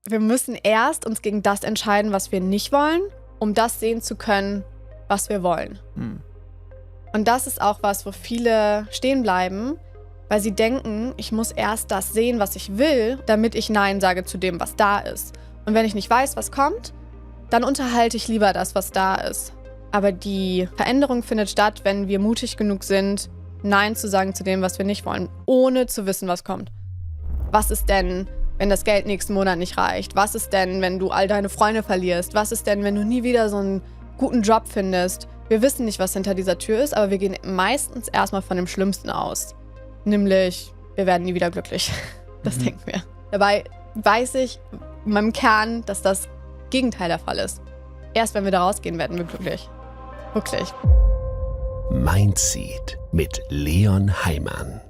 wir müssen erst uns gegen das entscheiden, was wir nicht wollen, um das sehen zu können, was wir wollen. Und das ist auch was, wo viele stehen bleiben, weil sie denken, ich muss erst das sehen, was ich will, damit ich Nein sage zu dem, was da ist. Und wenn ich nicht weiß, was kommt, dann unterhalte ich lieber das, was da ist. Aber die Veränderung findet statt, wenn wir mutig genug sind, Nein zu sagen zu dem, was wir nicht wollen, ohne zu wissen, was kommt. Was ist denn, wenn das Geld nächsten Monat nicht reicht? Was ist denn, wenn du all deine Freunde verlierst? Was ist denn, wenn du nie wieder so einen guten Job findest? Wir wissen nicht, was hinter dieser Tür ist, aber wir gehen meistens erstmal von dem Schlimmsten aus. Nämlich, wir werden nie wieder glücklich. Das denken wir. Dabei weiß ich in meinem Kern, dass das Gegenteil der Fall ist. Erst wenn wir da rausgehen, werden wir glücklich. Wirklich. Mindseed mit Leon Heimann.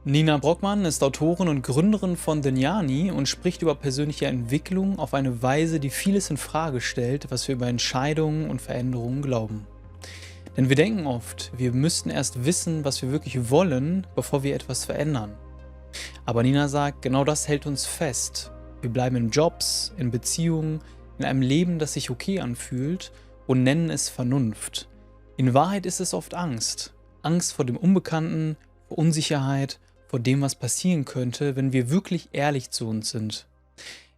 Nina Brockmann ist Autorin und Gründerin von Denyani und spricht über persönliche Entwicklung auf eine Weise, die vieles in Frage stellt, was wir über Entscheidungen und Veränderungen glauben. Denn wir denken oft, wir müssten erst wissen, was wir wirklich wollen, bevor wir etwas verändern. Aber Nina sagt, genau das hält uns fest. Wir bleiben in Jobs, in Beziehungen, in einem Leben, das sich okay anfühlt und nennen es Vernunft. In Wahrheit ist es oft Angst. Angst vor dem Unbekannten, vor Unsicherheit, vor dem, was passieren könnte, wenn wir wirklich ehrlich zu uns sind.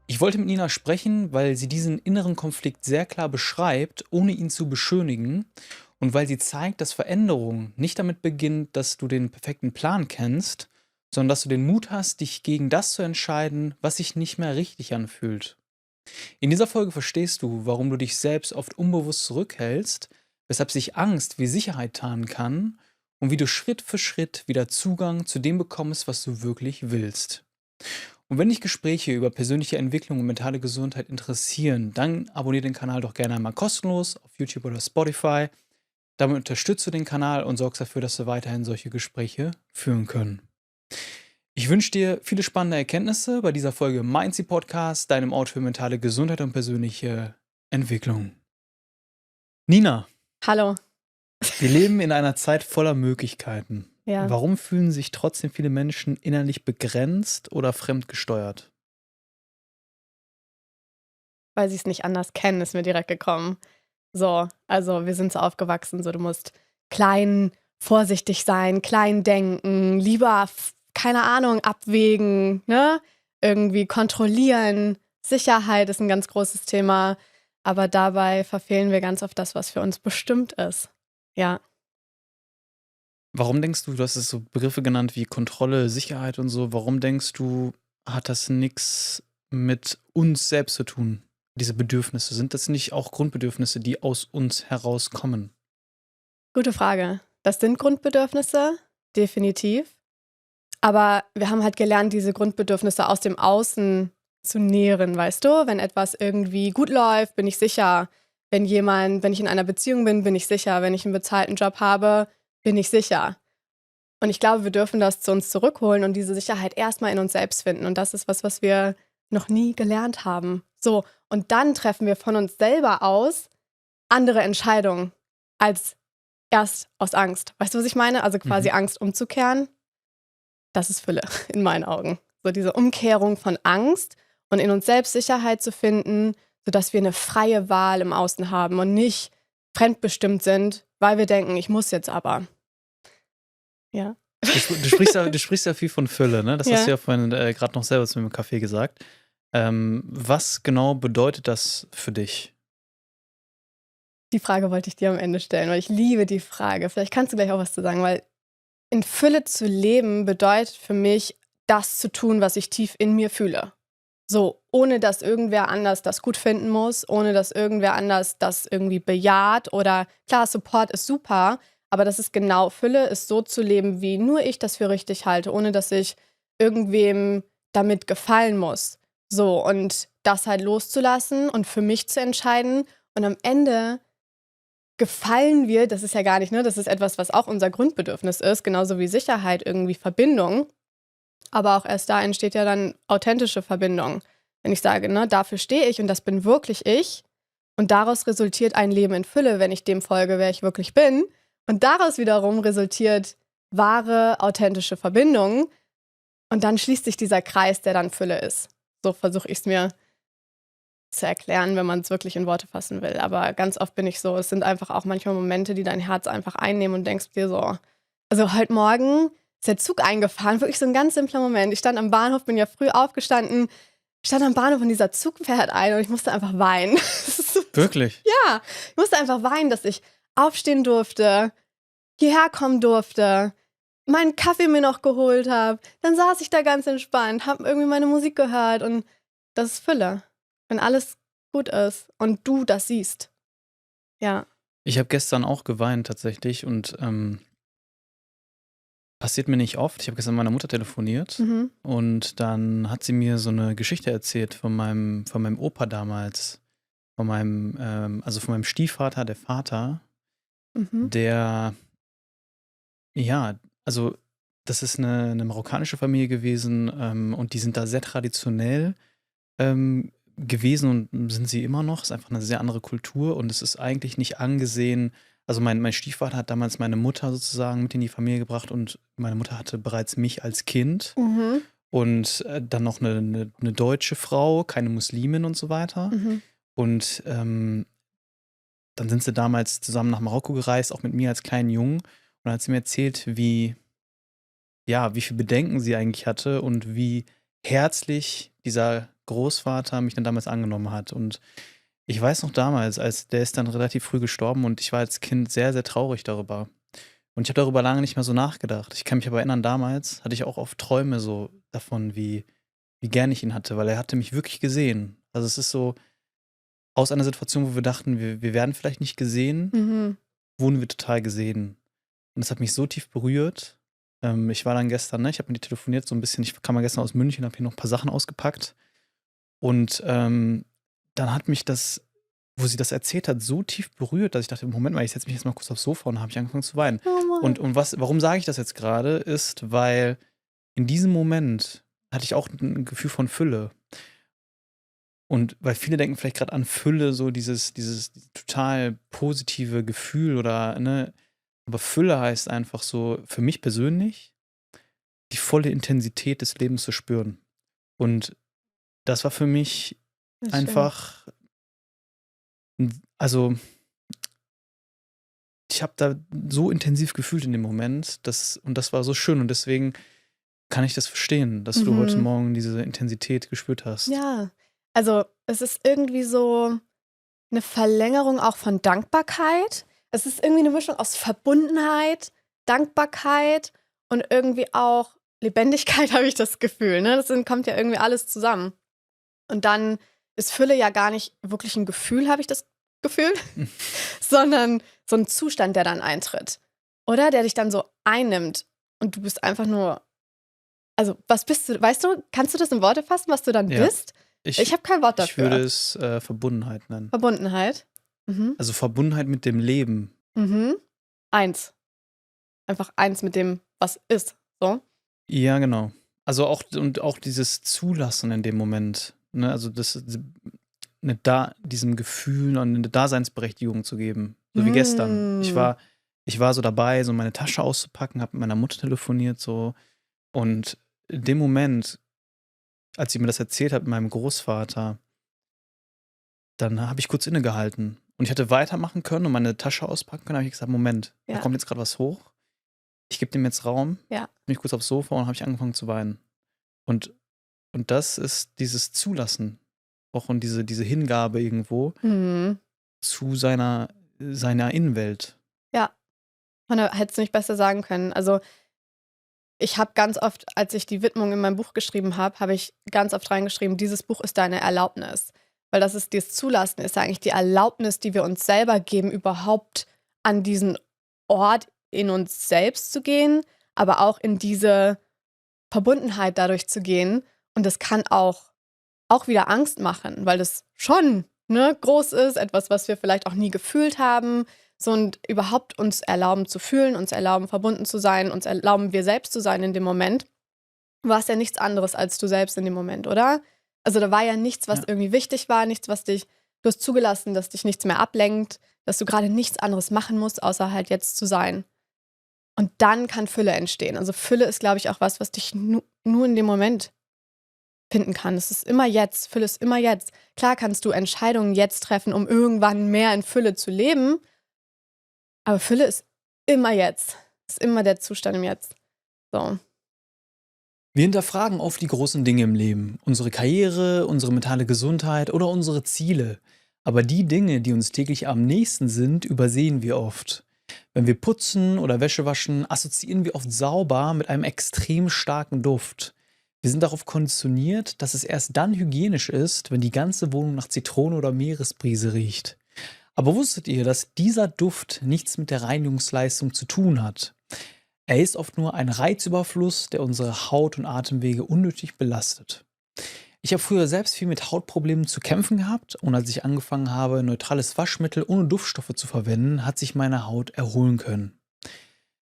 Ich wollte mit Nina sprechen, weil sie diesen inneren Konflikt sehr klar beschreibt, ohne ihn zu beschönigen, und weil sie zeigt, dass Veränderung nicht damit beginnt, dass du den perfekten Plan kennst, sondern dass du den Mut hast, dich gegen das zu entscheiden, was sich nicht mehr richtig anfühlt. In dieser Folge verstehst du, warum du dich selbst oft unbewusst zurückhältst, weshalb sich Angst wie Sicherheit tarnen kann und wie du Schritt für Schritt wieder Zugang zu dem bekommst, was du wirklich willst. Und wenn dich Gespräche über persönliche Entwicklung und mentale Gesundheit interessieren, dann abonniere den Kanal doch gerne einmal kostenlos auf YouTube oder Spotify. Damit unterstützt du den Kanal und sorgst dafür, dass wir weiterhin solche Gespräche führen können. Ich wünsche dir viele spannende Erkenntnisse bei dieser Folge Mindseed Podcast, deinem Ort für mentale Gesundheit und persönliche Entwicklung. Nina. Hallo. Wir leben in einer Zeit voller Möglichkeiten. Ja. Warum fühlen sich trotzdem viele Menschen innerlich begrenzt oder fremdgesteuert? Weil sie es nicht anders kennen, ist mir direkt gekommen. So, also wir sind so aufgewachsen, so du musst klein, vorsichtig sein, klein denken, lieber, keine Ahnung, abwägen, ne? Irgendwie kontrollieren. Sicherheit ist ein ganz großes Thema, aber dabei verfehlen wir ganz oft das, was für uns bestimmt ist. Ja. Warum denkst du hast es so Begriffe genannt wie Kontrolle, Sicherheit und so, warum denkst du, hat das nichts mit uns selbst zu tun, diese Bedürfnisse? Sind das nicht auch Grundbedürfnisse, die aus uns herauskommen? Gute Frage. Das sind Grundbedürfnisse, definitiv. Aber wir haben halt gelernt, diese Grundbedürfnisse aus dem Außen zu nähren, weißt du? Wenn etwas irgendwie gut läuft, bin ich sicher. Wenn ich in einer Beziehung bin ich sicher. Wenn ich einen bezahlten Job habe, bin ich sicher. Und ich glaube, wir dürfen das zu uns zurückholen und diese Sicherheit erstmal in uns selbst finden. Und das ist was wir noch nie gelernt haben. So, und dann treffen wir von uns selber aus andere Entscheidungen als erst aus Angst. Weißt du, was ich meine? Also quasi Angst umzukehren. Das ist Fülle in meinen Augen. So diese Umkehrung von Angst und in uns selbst Sicherheit zu finden, sodass wir eine freie Wahl im Außen haben und nicht fremdbestimmt sind, weil wir denken, ich muss jetzt aber. Ja. Du sprichst ja viel von Fülle, ne? Das Ja. hast du ja vorhin gerade noch selber zu mir im Café gesagt. Was genau bedeutet das für dich? Die Frage wollte ich dir am Ende stellen, weil ich liebe die Frage. Vielleicht kannst du gleich auch was zu sagen, weil in Fülle zu leben bedeutet für mich, das zu tun, was ich tief in mir fühle. So, ohne dass irgendwer anders das gut finden muss, ohne dass irgendwer anders das irgendwie bejaht oder klar, Support ist super, aber das ist genau, Fülle ist so zu leben, wie nur ich das für richtig halte, ohne dass ich irgendwem damit gefallen muss. So, und das halt loszulassen und für mich zu entscheiden und am Ende gefallen wir, das ist ja gar nicht, ne, das ist etwas, was auch unser Grundbedürfnis ist, genauso wie Sicherheit, irgendwie Verbindung. Aber auch erst da entsteht ja dann authentische Verbindung. Wenn ich sage, ne, dafür stehe ich und das bin wirklich ich. Und daraus resultiert ein Leben in Fülle, wenn ich dem folge, wer ich wirklich bin. Und daraus wiederum resultiert wahre, authentische Verbindung. Und dann schließt sich dieser Kreis, der dann Fülle ist. So versuche ich es mir zu erklären, wenn man es wirklich in Worte fassen will. Aber ganz oft bin ich so, es sind einfach auch manchmal Momente, die dein Herz einfach einnehmen und denkst dir so, also heute Morgen ist der Zug eingefahren, wirklich so ein ganz simpler Moment. Ich stand am Bahnhof, bin ja früh aufgestanden, stand am Bahnhof und dieser Zug fährt ein und ich musste einfach weinen. Wirklich? Ja, ich musste einfach weinen, dass ich aufstehen durfte, hierher kommen durfte, meinen Kaffee mir noch geholt habe. Dann saß ich da ganz entspannt, habe irgendwie meine Musik gehört und das ist Fülle. Wenn alles gut ist und du das siehst. Ja. Ich habe gestern auch geweint tatsächlich und passiert mir nicht oft. Ich habe gestern mit meiner Mutter telefoniert und dann hat sie mir so eine Geschichte erzählt von meinem Opa damals. Von meinem Stiefvater, der Vater, der, ja, also das ist eine marokkanische Familie gewesen und die sind da sehr traditionell gewesen und sind sie immer noch. Es ist einfach eine sehr andere Kultur und es ist eigentlich nicht angesehen. Also mein Stiefvater hat damals meine Mutter sozusagen mit in die Familie gebracht und meine Mutter hatte bereits mich als Kind und dann noch eine deutsche Frau, keine Muslimin und so weiter. Und dann sind sie damals zusammen nach Marokko gereist, auch mit mir als kleinen Jungen. Und dann hat sie mir erzählt, wie viel Bedenken sie eigentlich hatte und wie herzlich dieser Großvater mich dann damals angenommen hat. Und ich weiß noch damals, der ist dann relativ früh gestorben und ich war als Kind sehr, sehr traurig darüber. Und ich habe darüber lange nicht mehr so nachgedacht. Ich kann mich aber erinnern, damals hatte ich auch oft Träume so davon, wie gern ich ihn hatte, weil er hatte mich wirklich gesehen. Also es ist so, aus einer Situation, wo wir dachten, wir werden vielleicht nicht gesehen, wurden wir total gesehen. Und das hat mich so tief berührt. Ich war dann gestern, ich habe mit ihr telefoniert, so ein bisschen, ich kam mal gestern aus München, habe hier noch ein paar Sachen ausgepackt. Und dann hat mich das, wo sie das erzählt hat, so tief berührt, dass ich dachte, Moment mal, ich setze mich jetzt mal kurz aufs Sofa und habe ich angefangen zu weinen. Und warum sage ich das jetzt gerade, ist, weil in diesem Moment hatte ich auch ein Gefühl von Fülle. Und weil viele denken vielleicht gerade an Fülle, so dieses total positive Gefühl oder, ne? Aber Fülle heißt einfach so, für mich persönlich, die volle Intensität des Lebens zu spüren. Und das war für mich einfach, also ich habe da so intensiv gefühlt in dem Moment, und das war so schön und deswegen kann ich das verstehen, dass du heute Morgen diese Intensität gespürt hast. Ja, also es ist irgendwie so eine Verlängerung auch von Dankbarkeit. Es ist irgendwie eine Mischung aus Verbundenheit, Dankbarkeit und irgendwie auch Lebendigkeit, habe ich das Gefühl. Ne? Kommt ja irgendwie alles zusammen. Und dann ist Fülle ja gar nicht wirklich ein Gefühl, habe ich das Gefühl, sondern so ein Zustand, der dann eintritt. Oder? Der dich dann so einnimmt und du bist einfach nur, also was bist du, weißt du, kannst du das in Worte fassen, was du dann bist? Ich habe kein Wort dafür. Ich würde es Verbundenheit nennen. Verbundenheit? Also Verbundenheit mit dem Leben. Eins. Einfach eins mit dem, was ist. So? Ja, genau. Also auch dieses Zulassen in dem Moment. Ne? Also diesem Gefühl und eine Daseinsberechtigung zu geben. So wie gestern. Ich war so dabei, so meine Tasche auszupacken, habe mit meiner Mutter telefoniert so. Und in dem Moment, als sie mir das erzählt hat mit meinem Großvater, dann habe ich kurz innegehalten. Und ich hätte weitermachen können und meine Tasche auspacken können. Da habe ich gesagt, Moment, da kommt jetzt gerade was hoch. Ich gebe dem jetzt Raum. Bin ich kurz aufs Sofa und habe ich angefangen zu weinen. Und das ist dieses Zulassen. Auch und diese Hingabe irgendwo zu seiner Innenwelt. Ja. Man hätte es nicht besser sagen können. Also ich habe ganz oft, als ich die Widmung in meinem Buch geschrieben habe ich ganz oft reingeschrieben, dieses Buch ist deine Erlaubnis. Weil das Zulassen ist eigentlich die Erlaubnis, die wir uns selber geben, überhaupt an diesen Ort in uns selbst zu gehen, aber auch in diese Verbundenheit dadurch zu gehen. Und das kann auch wieder Angst machen, weil das schon groß ist, etwas, was wir vielleicht auch nie gefühlt haben. So und überhaupt uns erlauben zu fühlen, uns erlauben verbunden zu sein, uns erlauben wir selbst zu sein in dem Moment, war es ja nichts anderes als du selbst in dem Moment, oder? Also da war ja nichts, was irgendwie wichtig war, nichts, du hast zugelassen, dass dich nichts mehr ablenkt, dass du gerade nichts anderes machen musst, außer halt jetzt zu sein. Und dann kann Fülle entstehen. Also Fülle ist, glaube ich, auch was dich nur in dem Moment finden kann. Es ist immer jetzt. Fülle ist immer jetzt. Klar kannst du Entscheidungen jetzt treffen, um irgendwann mehr in Fülle zu leben. Aber Fülle ist immer jetzt. Ist immer der Zustand im Jetzt. So. Wir hinterfragen oft die großen Dinge im Leben. Unsere Karriere, unsere mentale Gesundheit oder unsere Ziele. Aber die Dinge, die uns täglich am nächsten sind, übersehen wir oft. Wenn wir putzen oder Wäsche waschen, assoziieren wir oft sauber mit einem extrem starken Duft. Wir sind darauf konditioniert, dass es erst dann hygienisch ist, wenn die ganze Wohnung nach Zitrone oder Meeresbrise riecht. Aber wusstet ihr, dass dieser Duft nichts mit der Reinigungsleistung zu tun hat? Er ist oft nur ein Reizüberfluss, der unsere Haut und Atemwege unnötig belastet. Ich habe früher selbst viel mit Hautproblemen zu kämpfen gehabt und als ich angefangen habe, neutrales Waschmittel ohne Duftstoffe zu verwenden, hat sich meine Haut erholen können.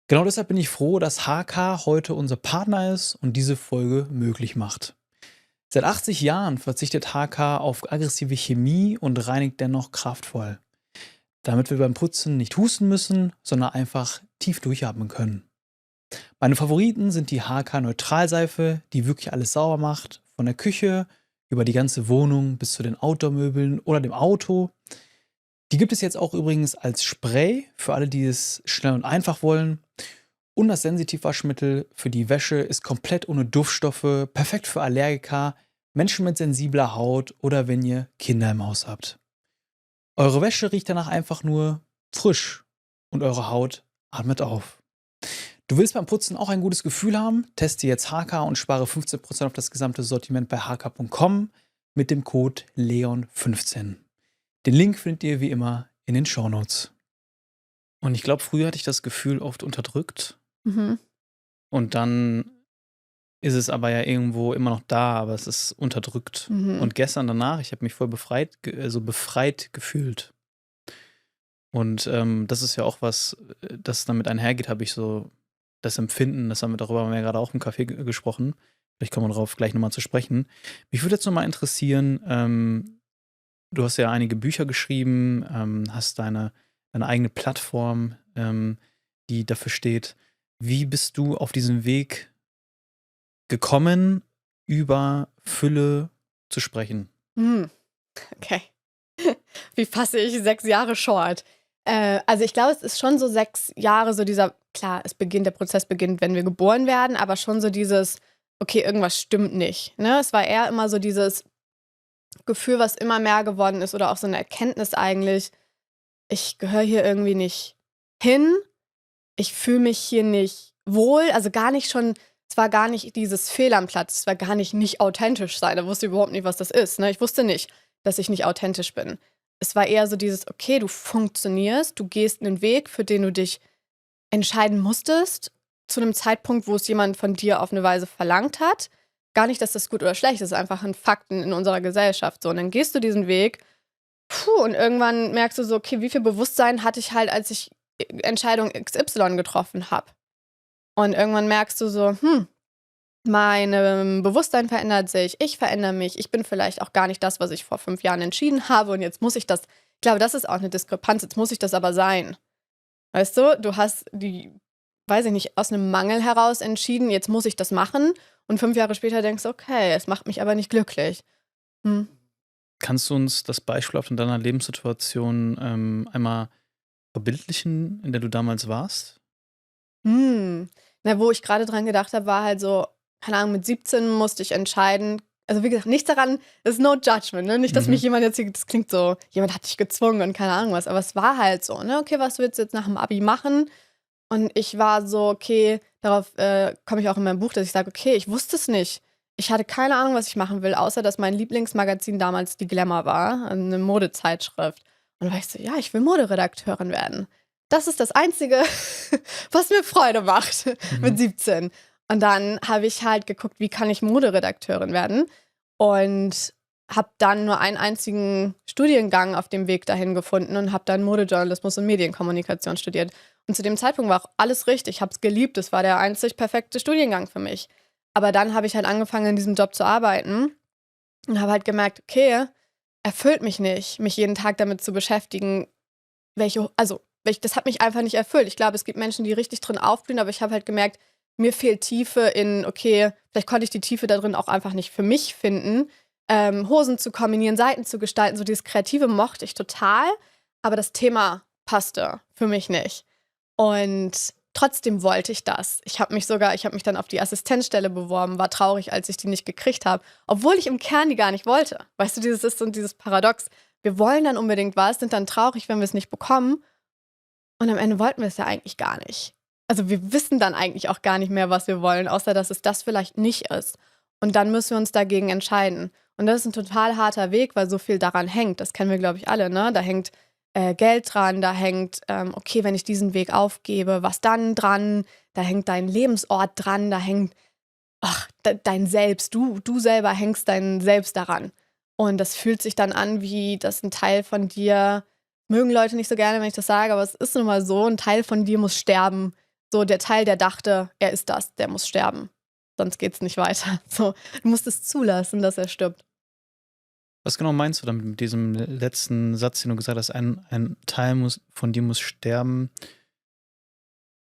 Genau deshalb bin ich froh, dass HK heute unser Partner ist und diese Folge möglich macht. Seit 80 Jahren verzichtet HK auf aggressive Chemie und reinigt dennoch kraftvoll. Damit wir beim Putzen nicht husten müssen, sondern einfach tief durchatmen können. Meine Favoriten sind die HK Neutralseife, die wirklich alles sauber macht, von der Küche über die ganze Wohnung bis zu den Outdoor-Möbeln oder dem Auto. Die gibt es jetzt auch übrigens als Spray für alle, die es schnell und einfach wollen. Und das Sensitivwaschmittel für die Wäsche ist komplett ohne Duftstoffe, perfekt für Allergiker, Menschen mit sensibler Haut oder wenn ihr Kinder im Haus habt. Eure Wäsche riecht danach einfach nur frisch und eure Haut atmet auf. Du willst beim Putzen auch ein gutes Gefühl haben? Teste jetzt HK und spare 15% auf das gesamte Sortiment bei hk.com mit dem Code LEON15. Den Link findet ihr wie immer in den Shownotes. Und ich glaube, früher hatte ich das Gefühl oft unterdrückt. Mhm. Und dann ist es aber ja irgendwo immer noch da, aber es ist unterdrückt. Mhm. Und gestern danach, ich habe mich voll befreit gefühlt. Und das ist ja auch was, das damit einhergeht, habe ich so das Empfinden, darüber haben wir ja gerade auch im Café gesprochen. Vielleicht kommen wir darauf gleich nochmal zu sprechen. Mich würde jetzt nochmal interessieren, du hast ja einige Bücher geschrieben, hast deine eigene Plattform, die dafür steht. Wie bist du auf diesen Weg gekommen, über Fülle zu sprechen? Okay. Wie fasse ich 6 Jahre short? Also ich glaube, es ist schon so 6 Jahre so klar, der Prozess beginnt, wenn wir geboren werden, aber schon so dieses, okay, irgendwas stimmt nicht. Ne? Es war eher immer so dieses Gefühl, was immer mehr geworden ist oder auch so eine Erkenntnis eigentlich, ich gehöre hier irgendwie nicht hin, ich fühle mich hier nicht wohl, also gar nicht schon, es war gar nicht dieses Fehl am Platz, es war gar nicht authentisch sein, da wusste ich überhaupt nicht, was das ist. Ne? Ich wusste nicht, dass ich nicht authentisch bin. Es war eher so dieses, okay, du funktionierst, du gehst einen Weg, für den du dich entscheiden musstest, zu einem Zeitpunkt, wo es jemand von dir auf eine Weise verlangt hat. Gar nicht, dass das gut oder schlecht ist, einfach ein Fakten in unserer Gesellschaft. So, und dann gehst du diesen Weg, und irgendwann merkst du so, okay, wie viel Bewusstsein hatte ich halt, als ich Entscheidung XY getroffen habe. Und irgendwann merkst du so, mein Bewusstsein verändert sich, ich verändere mich, ich bin vielleicht auch gar nicht das, was ich vor 5 Jahren entschieden habe und jetzt muss ich das, ich glaube, das ist auch eine Diskrepanz, jetzt muss ich das aber sein. Weißt du hast weiß ich nicht, aus einem Mangel heraus entschieden, jetzt muss ich das machen und 5 Jahre später denkst du, okay, es macht mich aber nicht glücklich. Kannst du uns das Beispiel von deiner Lebenssituation einmal verbildlichen, in der du damals warst? Na, wo ich gerade dran gedacht habe, war halt so, keine Ahnung, mit 17 musste ich entscheiden. Also wie gesagt, nichts daran, das ist no judgment, ne? Nicht, dass mich jemand jetzt hier, das klingt so, jemand hat dich gezwungen und keine Ahnung was, aber es war halt so, ne? Okay, was willst du jetzt nach dem Abi machen? Und ich war so, okay, darauf komme ich auch in meinem Buch, dass ich sage, okay, ich wusste es nicht. Ich hatte keine Ahnung, was ich machen will, außer dass mein Lieblingsmagazin damals die Glamour war, eine Modezeitschrift. Und da war ich so, ja, ich will Moderedakteurin werden. Das ist das Einzige, was mir Freude macht mit 17. Und dann habe ich halt geguckt, wie kann ich Moderedakteurin werden und habe dann nur einen einzigen Studiengang auf dem Weg dahin gefunden und habe dann Modejournalismus und Medienkommunikation studiert. Und zu dem Zeitpunkt war auch alles richtig. Ich habe es geliebt. Es war der einzig perfekte Studiengang für mich. Aber dann habe ich halt angefangen, in diesem Job zu arbeiten und habe halt gemerkt, okay, erfüllt mich nicht, mich jeden Tag damit zu beschäftigen, welche das hat mich einfach nicht erfüllt. Ich glaube, es gibt Menschen, die richtig drin aufblühen, aber ich habe halt gemerkt, mir fehlt Tiefe in, okay, vielleicht konnte ich die Tiefe da drin auch einfach nicht für mich finden. Hosen zu kombinieren, Seiten zu gestalten, so dieses Kreative mochte ich total, aber das Thema passte für mich nicht. Und trotzdem wollte ich das. Ich habe mich dann auf die Assistenzstelle beworben, war traurig, als ich die nicht gekriegt habe, obwohl ich im Kern die gar nicht wollte. Weißt du, dieses ist so dieses Paradox. Wir wollen dann unbedingt was, sind dann traurig, wenn wir es nicht bekommen. Und am Ende wollten wir es ja eigentlich gar nicht. Also wir wissen dann eigentlich auch gar nicht mehr, was wir wollen, außer dass es das vielleicht nicht ist. Und dann müssen wir uns dagegen entscheiden. Und das ist ein total harter Weg, weil so viel daran hängt. Das kennen wir, glaube ich, alle, ne? Da hängt Geld dran, da hängt, okay, wenn ich diesen Weg aufgebe, was dann dran? Da hängt dein Lebensort dran, da hängt dein Selbst. Du selber hängst dein Selbst daran. Und das fühlt sich dann an, wie dass ein Teil von dir, mögen Leute nicht so gerne, wenn ich das sage, aber es ist nun mal so, ein Teil von dir muss sterben. So der Teil, der dachte, er ist das, der muss sterben. Sonst geht's nicht weiter. So, du musst es zulassen, dass er stirbt. Was genau meinst du damit mit diesem letzten Satz, den du gesagt hast, ein Teil von dir muss sterben,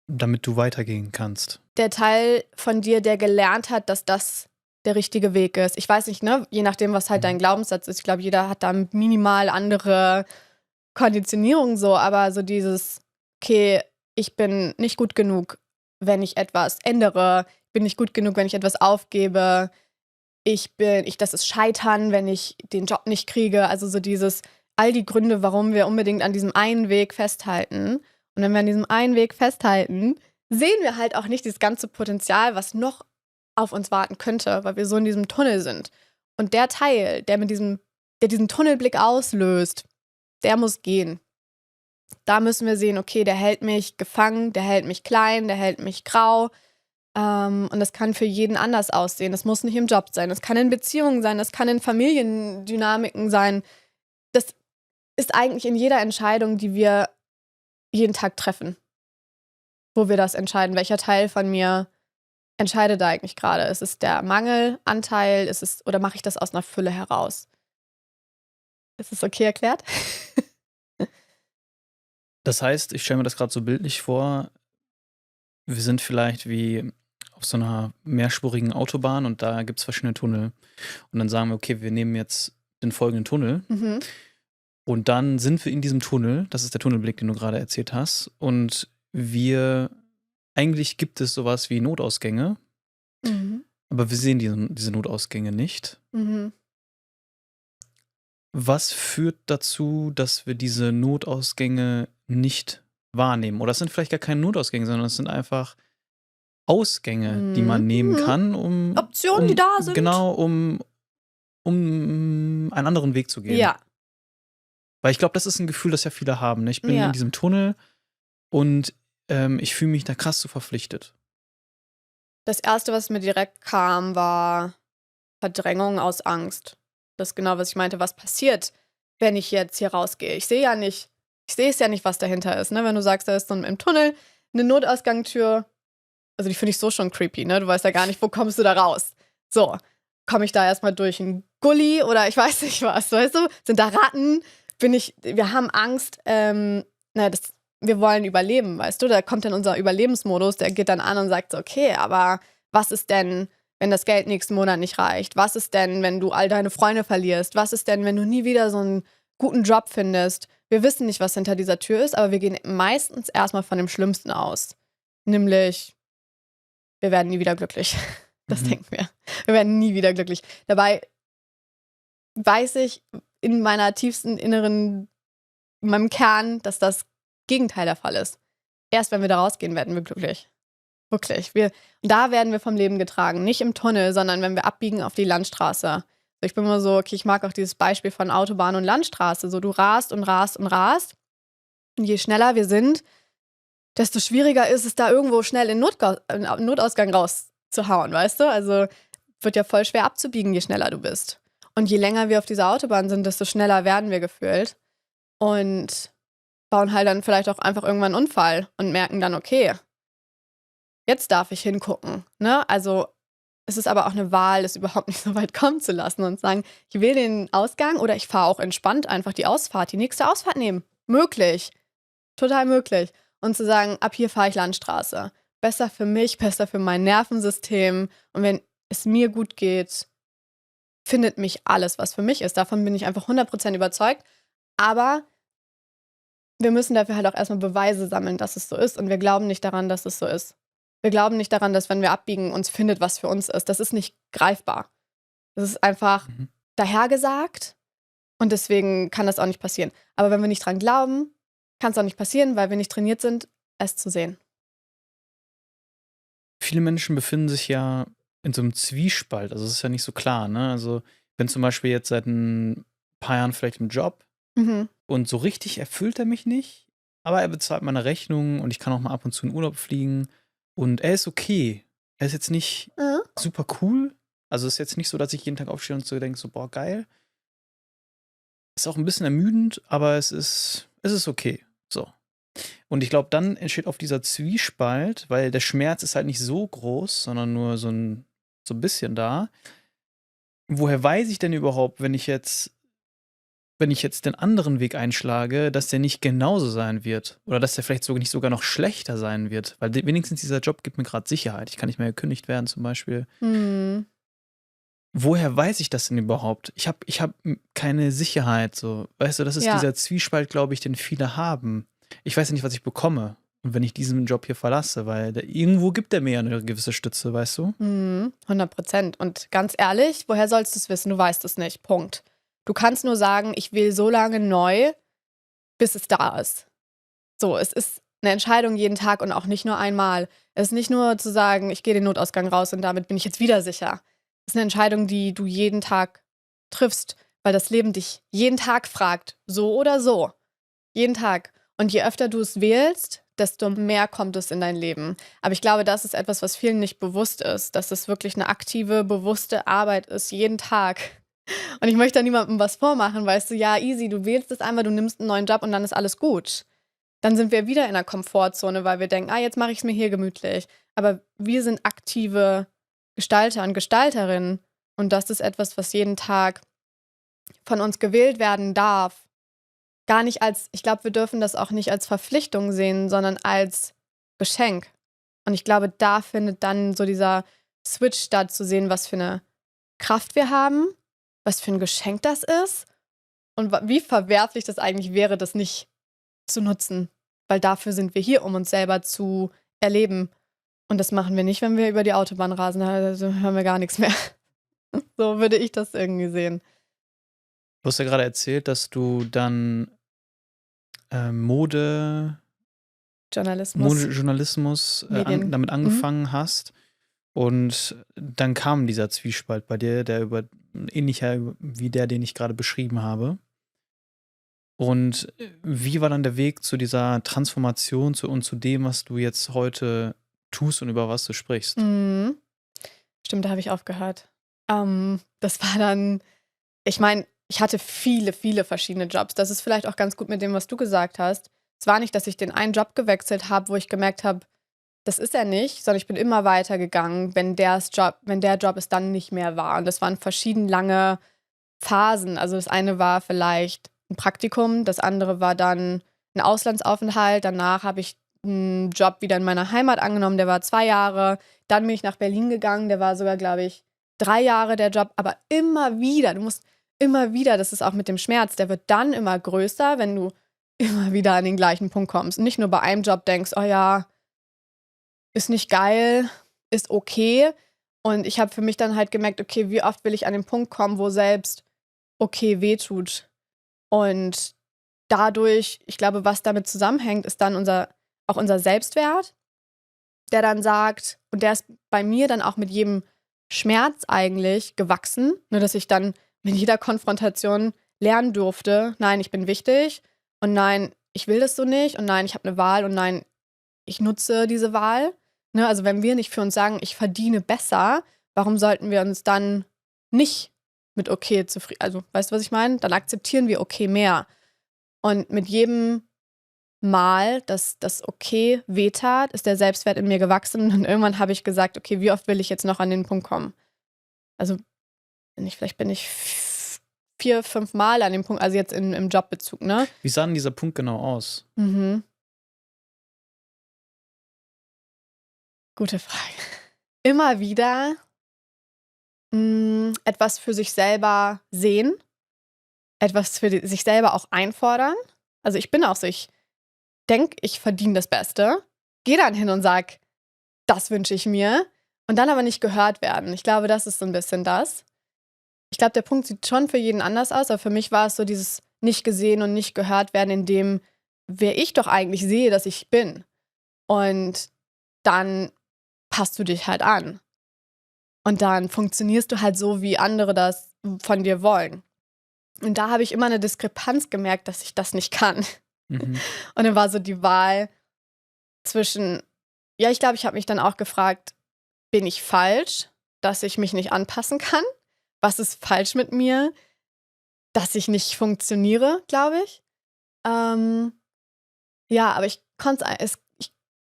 damit du weitergehen kannst? Der Teil von dir, der gelernt hat, dass das der richtige Weg ist. Ich weiß nicht, ne? Je nachdem, was halt dein Glaubenssatz ist. Ich glaube, jeder hat da minimal andere Konditionierung so, aber so dieses, okay, ich bin nicht gut genug, wenn ich etwas ändere, ich bin nicht gut genug, wenn ich etwas aufgebe, das ist Scheitern, wenn ich den Job nicht kriege, also so all die Gründe, warum wir unbedingt an diesem einen Weg festhalten. Und wenn wir an diesem einen Weg festhalten, sehen wir halt auch nicht dieses ganze Potenzial, was noch auf uns warten könnte, weil wir so in diesem Tunnel sind. Und der Teil, der diesen Tunnelblick auslöst, der muss gehen. Da müssen wir sehen, okay, der hält mich gefangen, der hält mich klein, der hält mich grau. Und das kann für jeden anders aussehen. Das muss nicht im Job sein, das kann in Beziehungen sein, das kann in Familiendynamiken sein. Das ist eigentlich in jeder Entscheidung, die wir jeden Tag treffen, wo wir das entscheiden. Welcher Teil von mir entscheidet da eigentlich gerade? Ist es der Mangelanteil? Oder mache ich das aus einer Fülle heraus? Ist es okay erklärt? Das heißt, ich stelle mir das gerade so bildlich vor, wir sind vielleicht wie auf so einer mehrspurigen Autobahn und da gibt es verschiedene Tunnel. Und dann sagen wir, okay, wir nehmen jetzt den folgenden Tunnel. Mhm. Und dann sind wir in diesem Tunnel, das ist der Tunnelblick, den du gerade erzählt hast. Und eigentlich gibt es sowas wie Notausgänge, aber wir sehen diese Notausgänge nicht. Mhm. Was führt dazu, dass wir diese Notausgänge nicht wahrnehmen? Oder es sind vielleicht gar keine Notausgänge, sondern es sind einfach Ausgänge, die man nehmen kann, um Optionen, die da sind. Genau, um einen anderen Weg zu gehen. Ja. Weil ich glaube, das ist ein Gefühl, das ja viele haben. Ne? Ich bin Ja. in diesem Tunnel und ich fühle mich da krass zu verpflichtet. Das Erste, was mir direkt kam, war Verdrängung aus Angst. Das ist genau, was ich meinte. Was passiert, wenn ich jetzt hier rausgehe? Ich sehe es ja nicht, was dahinter ist. Ne? Wenn du sagst, da ist so im Tunnel eine Notausgangstür, also die finde ich so schon creepy, ne? Du weißt ja gar nicht, wo kommst du da raus. So, komme ich da erstmal durch einen Gully oder ich weiß nicht was, weißt du? Sind da Ratten? Wir haben Angst, wir wollen überleben, weißt du? Da kommt dann unser Überlebensmodus, der geht dann an und sagt so, okay, aber was ist denn, wenn das Geld nächsten Monat nicht reicht? Was ist denn, wenn du all deine Freunde verlierst? Was ist denn, wenn du nie wieder so einen guten Job findest? Wir wissen nicht, was hinter dieser Tür ist, aber wir gehen meistens erstmal von dem Schlimmsten aus. Nämlich, wir werden nie wieder glücklich. Das denken wir. Wir werden nie wieder glücklich. Dabei weiß ich in meiner tiefsten in meinem Kern, dass das Gegenteil der Fall ist. Erst wenn wir da rausgehen, werden wir glücklich. Wirklich. Da werden wir vom Leben getragen. Nicht im Tunnel, sondern wenn wir abbiegen auf die Landstraße. Ich bin immer so, okay, ich mag auch dieses Beispiel von Autobahn und Landstraße. So, du rast und rast und rast. Und je schneller wir sind, desto schwieriger ist es, da irgendwo schnell in Notausgang rauszuhauen, weißt du? Also wird ja voll schwer abzubiegen, je schneller du bist. Und je länger wir auf dieser Autobahn sind, desto schneller werden wir gefühlt. Und bauen halt dann vielleicht auch einfach irgendwann einen Unfall und merken dann, okay, jetzt darf ich hingucken. Ne? Also es ist aber auch eine Wahl, es überhaupt nicht so weit kommen zu lassen und sagen, ich will den Ausgang oder ich fahre auch entspannt einfach die nächste Ausfahrt nehmen. Möglich. total möglich. Und zu sagen, ab hier fahre ich Landstraße. Besser für mich, besser für mein Nervensystem. Und wenn es mir gut geht, findet mich alles, was für mich ist. Davon bin ich einfach 100% überzeugt. Aber wir müssen dafür halt auch erstmal Beweise sammeln, dass es so ist. Und wir glauben nicht daran, dass es so ist. Wir glauben nicht daran, dass wenn wir abbiegen, uns findet, was für uns ist. Das ist nicht greifbar. Das ist einfach dahergesagt. Und deswegen kann das auch nicht passieren. Aber wenn wir nicht dran glauben, kann es auch nicht passieren, weil wir nicht trainiert sind, es zu sehen. Viele Menschen befinden sich ja in so einem Zwiespalt. Also es ist ja nicht so klar, ne? Also bin zum Beispiel jetzt seit ein paar Jahren vielleicht im Job Mhm. und so richtig erfüllt er mich nicht, aber er bezahlt meine Rechnung und ich kann auch mal ab und zu in Urlaub fliegen und er ist okay. Er ist jetzt nicht Ja. super cool. Also es ist jetzt nicht so, dass ich jeden Tag aufstehe und so denke, so, boah, geil. Ist auch ein bisschen ermüdend, aber es ist okay. So. Und ich glaube, dann entsteht oft dieser Zwiespalt, weil der Schmerz ist halt nicht so groß, sondern nur so ein bisschen da. Woher weiß ich denn überhaupt, wenn ich jetzt den anderen Weg einschlage, dass der nicht genauso sein wird? Oder dass der vielleicht sogar nicht sogar noch schlechter sein wird? Weil wenigstens dieser Job gibt mir gerade Sicherheit. Ich kann nicht mehr gekündigt werden zum Beispiel. Mhm. Woher weiß ich das denn überhaupt? Ich hab keine Sicherheit. So. Weißt du, das ist Ja. dieser Zwiespalt, glaube ich, den viele haben. Ich weiß ja nicht, was ich bekomme. Und wenn ich diesen Job hier verlasse, weil irgendwo gibt er mir ja eine gewisse Stütze, weißt du? 100%. Und ganz ehrlich, woher sollst du es wissen? Du weißt es nicht. Punkt. Du kannst nur sagen, ich will so lange neu, bis es da ist. So, es ist eine Entscheidung jeden Tag und auch nicht nur einmal. Es ist nicht nur zu sagen, ich gehe den Notausgang raus und damit bin ich jetzt wieder sicher. Es ist eine Entscheidung, die du jeden Tag triffst, weil das Leben dich jeden Tag fragt, so oder so. Jeden Tag. Und je öfter du es wählst, desto mehr kommt es in dein Leben. Aber ich glaube, das ist etwas, was vielen nicht bewusst ist, dass es wirklich eine aktive, bewusste Arbeit ist, jeden Tag. Und ich möchte da niemandem was vormachen, weißt du, ja, easy, du wählst es einmal, du nimmst einen neuen Job und dann ist alles gut. Dann sind wir wieder in der Komfortzone, weil wir denken, jetzt mache ich es mir hier gemütlich. Aber wir sind aktive Gestalter und Gestalterinnen. Und das ist etwas, was jeden Tag von uns gewählt werden darf. Gar nicht ich glaube, wir dürfen das auch nicht als Verpflichtung sehen, sondern als Geschenk. Und ich glaube, da findet dann so dieser Switch statt, zu sehen, was für eine Kraft wir haben, was für ein Geschenk das ist und wie verwerflich das eigentlich wäre, das nicht zu nutzen. Weil dafür sind wir hier, um uns selber zu erleben. Und das machen wir nicht, wenn wir über die Autobahn rasen. Also hören wir gar nichts mehr. So würde ich das irgendwie sehen. Du hast ja gerade erzählt, dass du dann Journalismus. Modejournalismus Medien. damit angefangen hast. Und dann kam dieser Zwiespalt bei dir, der ähnlicher wie der, den ich gerade beschrieben habe. Und wie war dann der Weg zu dieser Transformation und zu dem, was du jetzt heute tust und über was du sprichst? Stimmt, da habe ich aufgehört. Das war dann, ich meine, ich hatte viele, viele verschiedene Jobs. Das ist vielleicht auch ganz gut mit dem, was du gesagt hast. Es war nicht, dass ich den einen Job gewechselt habe, wo ich gemerkt habe, das ist er nicht, sondern ich bin immer weitergegangen, wenn der Job es dann nicht mehr war. Und das waren verschieden lange Phasen. Also das eine war vielleicht ein Praktikum, das andere war dann ein Auslandsaufenthalt. Danach habe ich einen Job wieder in meiner Heimat angenommen, der war 2 Jahre. Dann bin ich nach Berlin gegangen, der war sogar, glaube ich, 3 Jahre der Job. Aber immer wieder, du musst immer wieder, das ist auch mit dem Schmerz, der wird dann immer größer, wenn du immer wieder an den gleichen Punkt kommst. Und nicht nur bei einem Job denkst, oh ja, ist nicht geil, ist okay. Und ich habe für mich dann halt gemerkt, okay, wie oft will ich an den Punkt kommen, wo selbst okay wehtut. Und dadurch, ich glaube, was damit zusammenhängt, ist dann auch unser Selbstwert, der dann sagt, und der ist bei mir dann auch mit jedem Schmerz eigentlich gewachsen, nur dass ich dann mit jeder Konfrontation lernen durfte, nein, ich bin wichtig und nein, ich will das so nicht und nein, ich habe eine Wahl und nein, ich nutze diese Wahl. Ne, also wenn wir nicht für uns sagen, ich verdiene besser, warum sollten wir uns dann nicht mit okay zufrieden, also weißt du, was ich meine? Dann akzeptieren wir okay mehr. Und mit jedem Mal, dass das okay wehtat, ist der Selbstwert in mir gewachsen und irgendwann habe ich gesagt, okay, wie oft will ich jetzt noch an den Punkt kommen? Also vielleicht bin ich 4, 5 Mal an dem Punkt, also jetzt im Jobbezug, ne? Wie sah denn dieser Punkt genau aus? Gute Frage. Immer wieder etwas für sich selber sehen, etwas für sich selber auch einfordern. Also ich bin auch so, ich denke, ich verdiene das Beste, gehe dann hin und sag, das wünsche ich mir und dann aber nicht gehört werden. Ich glaube, das ist so ein bisschen das. Ich glaube, der Punkt sieht schon für jeden anders aus, aber für mich war es so dieses nicht gesehen und nicht gehört werden, in dem, wer ich doch eigentlich sehe, dass ich bin. Und dann passt du dich halt an. Und dann funktionierst du halt so, wie andere das von dir wollen. Und da habe ich immer eine Diskrepanz gemerkt, dass ich das nicht kann. Mhm. Und dann war so die Wahl zwischen, ja, ich glaube, ich habe mich dann auch gefragt, bin ich falsch, dass ich mich nicht anpassen kann? Was ist falsch mit mir, dass ich nicht funktioniere, glaube ich. Ja, aber ich konnte es,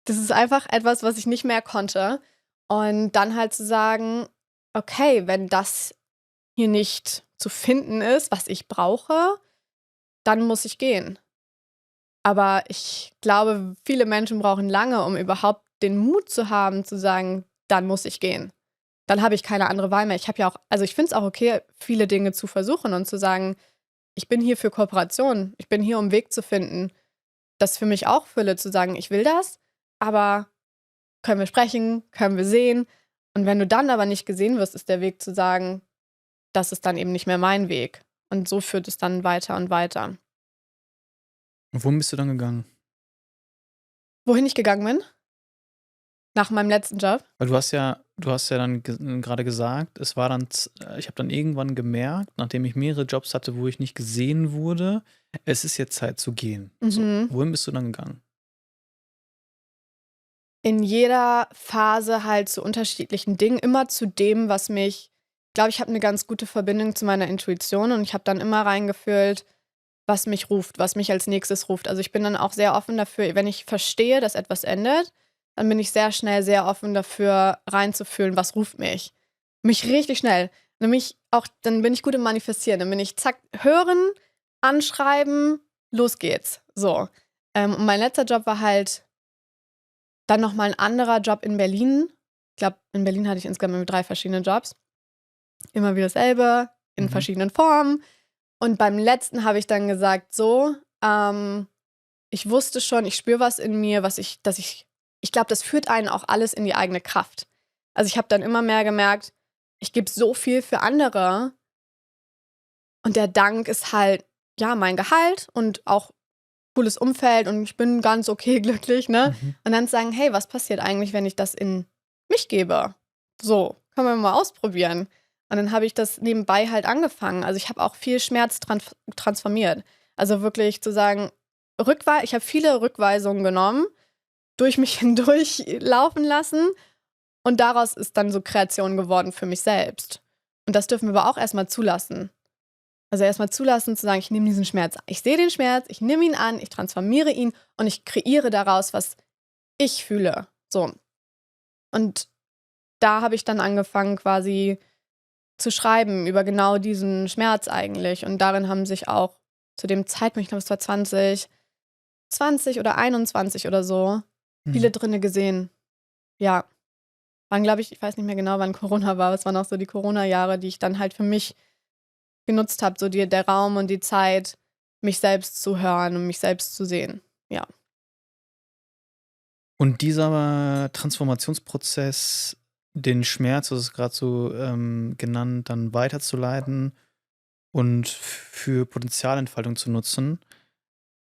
das ist einfach etwas, was ich nicht mehr konnte. Und dann halt zu sagen, okay, wenn das hier nicht zu finden ist, was ich brauche, dann muss ich gehen. Aber ich glaube, viele Menschen brauchen lange, um überhaupt den Mut zu haben, zu sagen, dann muss ich gehen. Dann habe ich keine andere Wahl mehr. Ich habe ja auch, also ich finde es auch okay, viele Dinge zu versuchen und zu sagen, ich bin hier für Kooperation. Ich bin hier, um einen Weg zu finden. Das ist für mich auch Fülle, zu sagen, ich will das, aber können wir sprechen, können wir sehen. Und wenn du dann aber nicht gesehen wirst, ist der Weg zu sagen, das ist dann eben nicht mehr mein Weg. Und so führt es dann weiter und weiter. Und wohin bist du dann gegangen? Wohin ich gegangen bin? Nach meinem letzten Job? Weil du hast ja dann gerade gesagt, es war dann, ich habe dann irgendwann gemerkt, nachdem ich mehrere Jobs hatte, wo ich nicht gesehen wurde, es ist jetzt Zeit zu gehen. So, wohin bist du dann gegangen? In jeder Phase halt zu unterschiedlichen Dingen, immer zu dem, was mich, ich glaube, ich habe eine ganz gute Verbindung zu meiner Intuition und ich habe dann immer reingefühlt, was mich ruft, was mich als nächstes ruft. Also ich bin dann auch sehr offen dafür, wenn ich verstehe, dass etwas endet, dann bin ich sehr schnell sehr offen dafür, reinzufühlen, was ruft mich. Mich richtig schnell. Nämlich auch, dann bin ich gut im Manifestieren. Dann bin ich, zack, hören, anschreiben, los geht's. So. Und mein letzter Job war halt dann nochmal ein anderer Job in Berlin. Ich glaube, in Berlin hatte ich insgesamt 3 verschiedene Jobs. Immer wieder dasselbe, in verschiedenen Formen. Und beim letzten habe ich dann gesagt, so, ich wusste schon, ich spüre was in mir, ich glaube, das führt einen auch alles in die eigene Kraft. Also ich habe dann immer mehr gemerkt, ich gebe so viel für andere und der Dank ist halt, ja, mein Gehalt und auch cooles Umfeld und ich bin ganz okay glücklich, ne? Und dann zu sagen, hey, was passiert eigentlich, wenn ich das in mich gebe? So, können wir mal ausprobieren. Und dann habe ich das nebenbei halt angefangen. Also ich habe auch viel Schmerz transformiert. Also wirklich zu sagen, ich habe viele Rückweisungen genommen, durch mich hindurch laufen lassen und daraus ist dann so Kreation geworden für mich selbst. Und das dürfen wir aber auch erstmal zulassen. Also erstmal zulassen, zu sagen, ich nehme diesen Schmerz. Ich sehe den Schmerz, ich nehme ihn an, ich transformiere ihn und ich kreiere daraus, was ich fühle. So. Und da habe ich dann angefangen, quasi zu schreiben über genau diesen Schmerz eigentlich. Und darin haben sich auch zu dem Zeitpunkt, ich glaube, es war 2020 oder 21 oder so, viele drinne gesehen. Ja. Waren, glaube ich weiß nicht mehr genau, wann Corona war, aber es waren auch so die Corona-Jahre, die ich dann halt für mich genutzt habe, so der Raum und die Zeit, mich selbst zu hören und mich selbst zu sehen. Ja. Und dieser Transformationsprozess, den Schmerz, du hast es gerade so genannt, dann weiterzuleiten und für Potenzialentfaltung zu nutzen.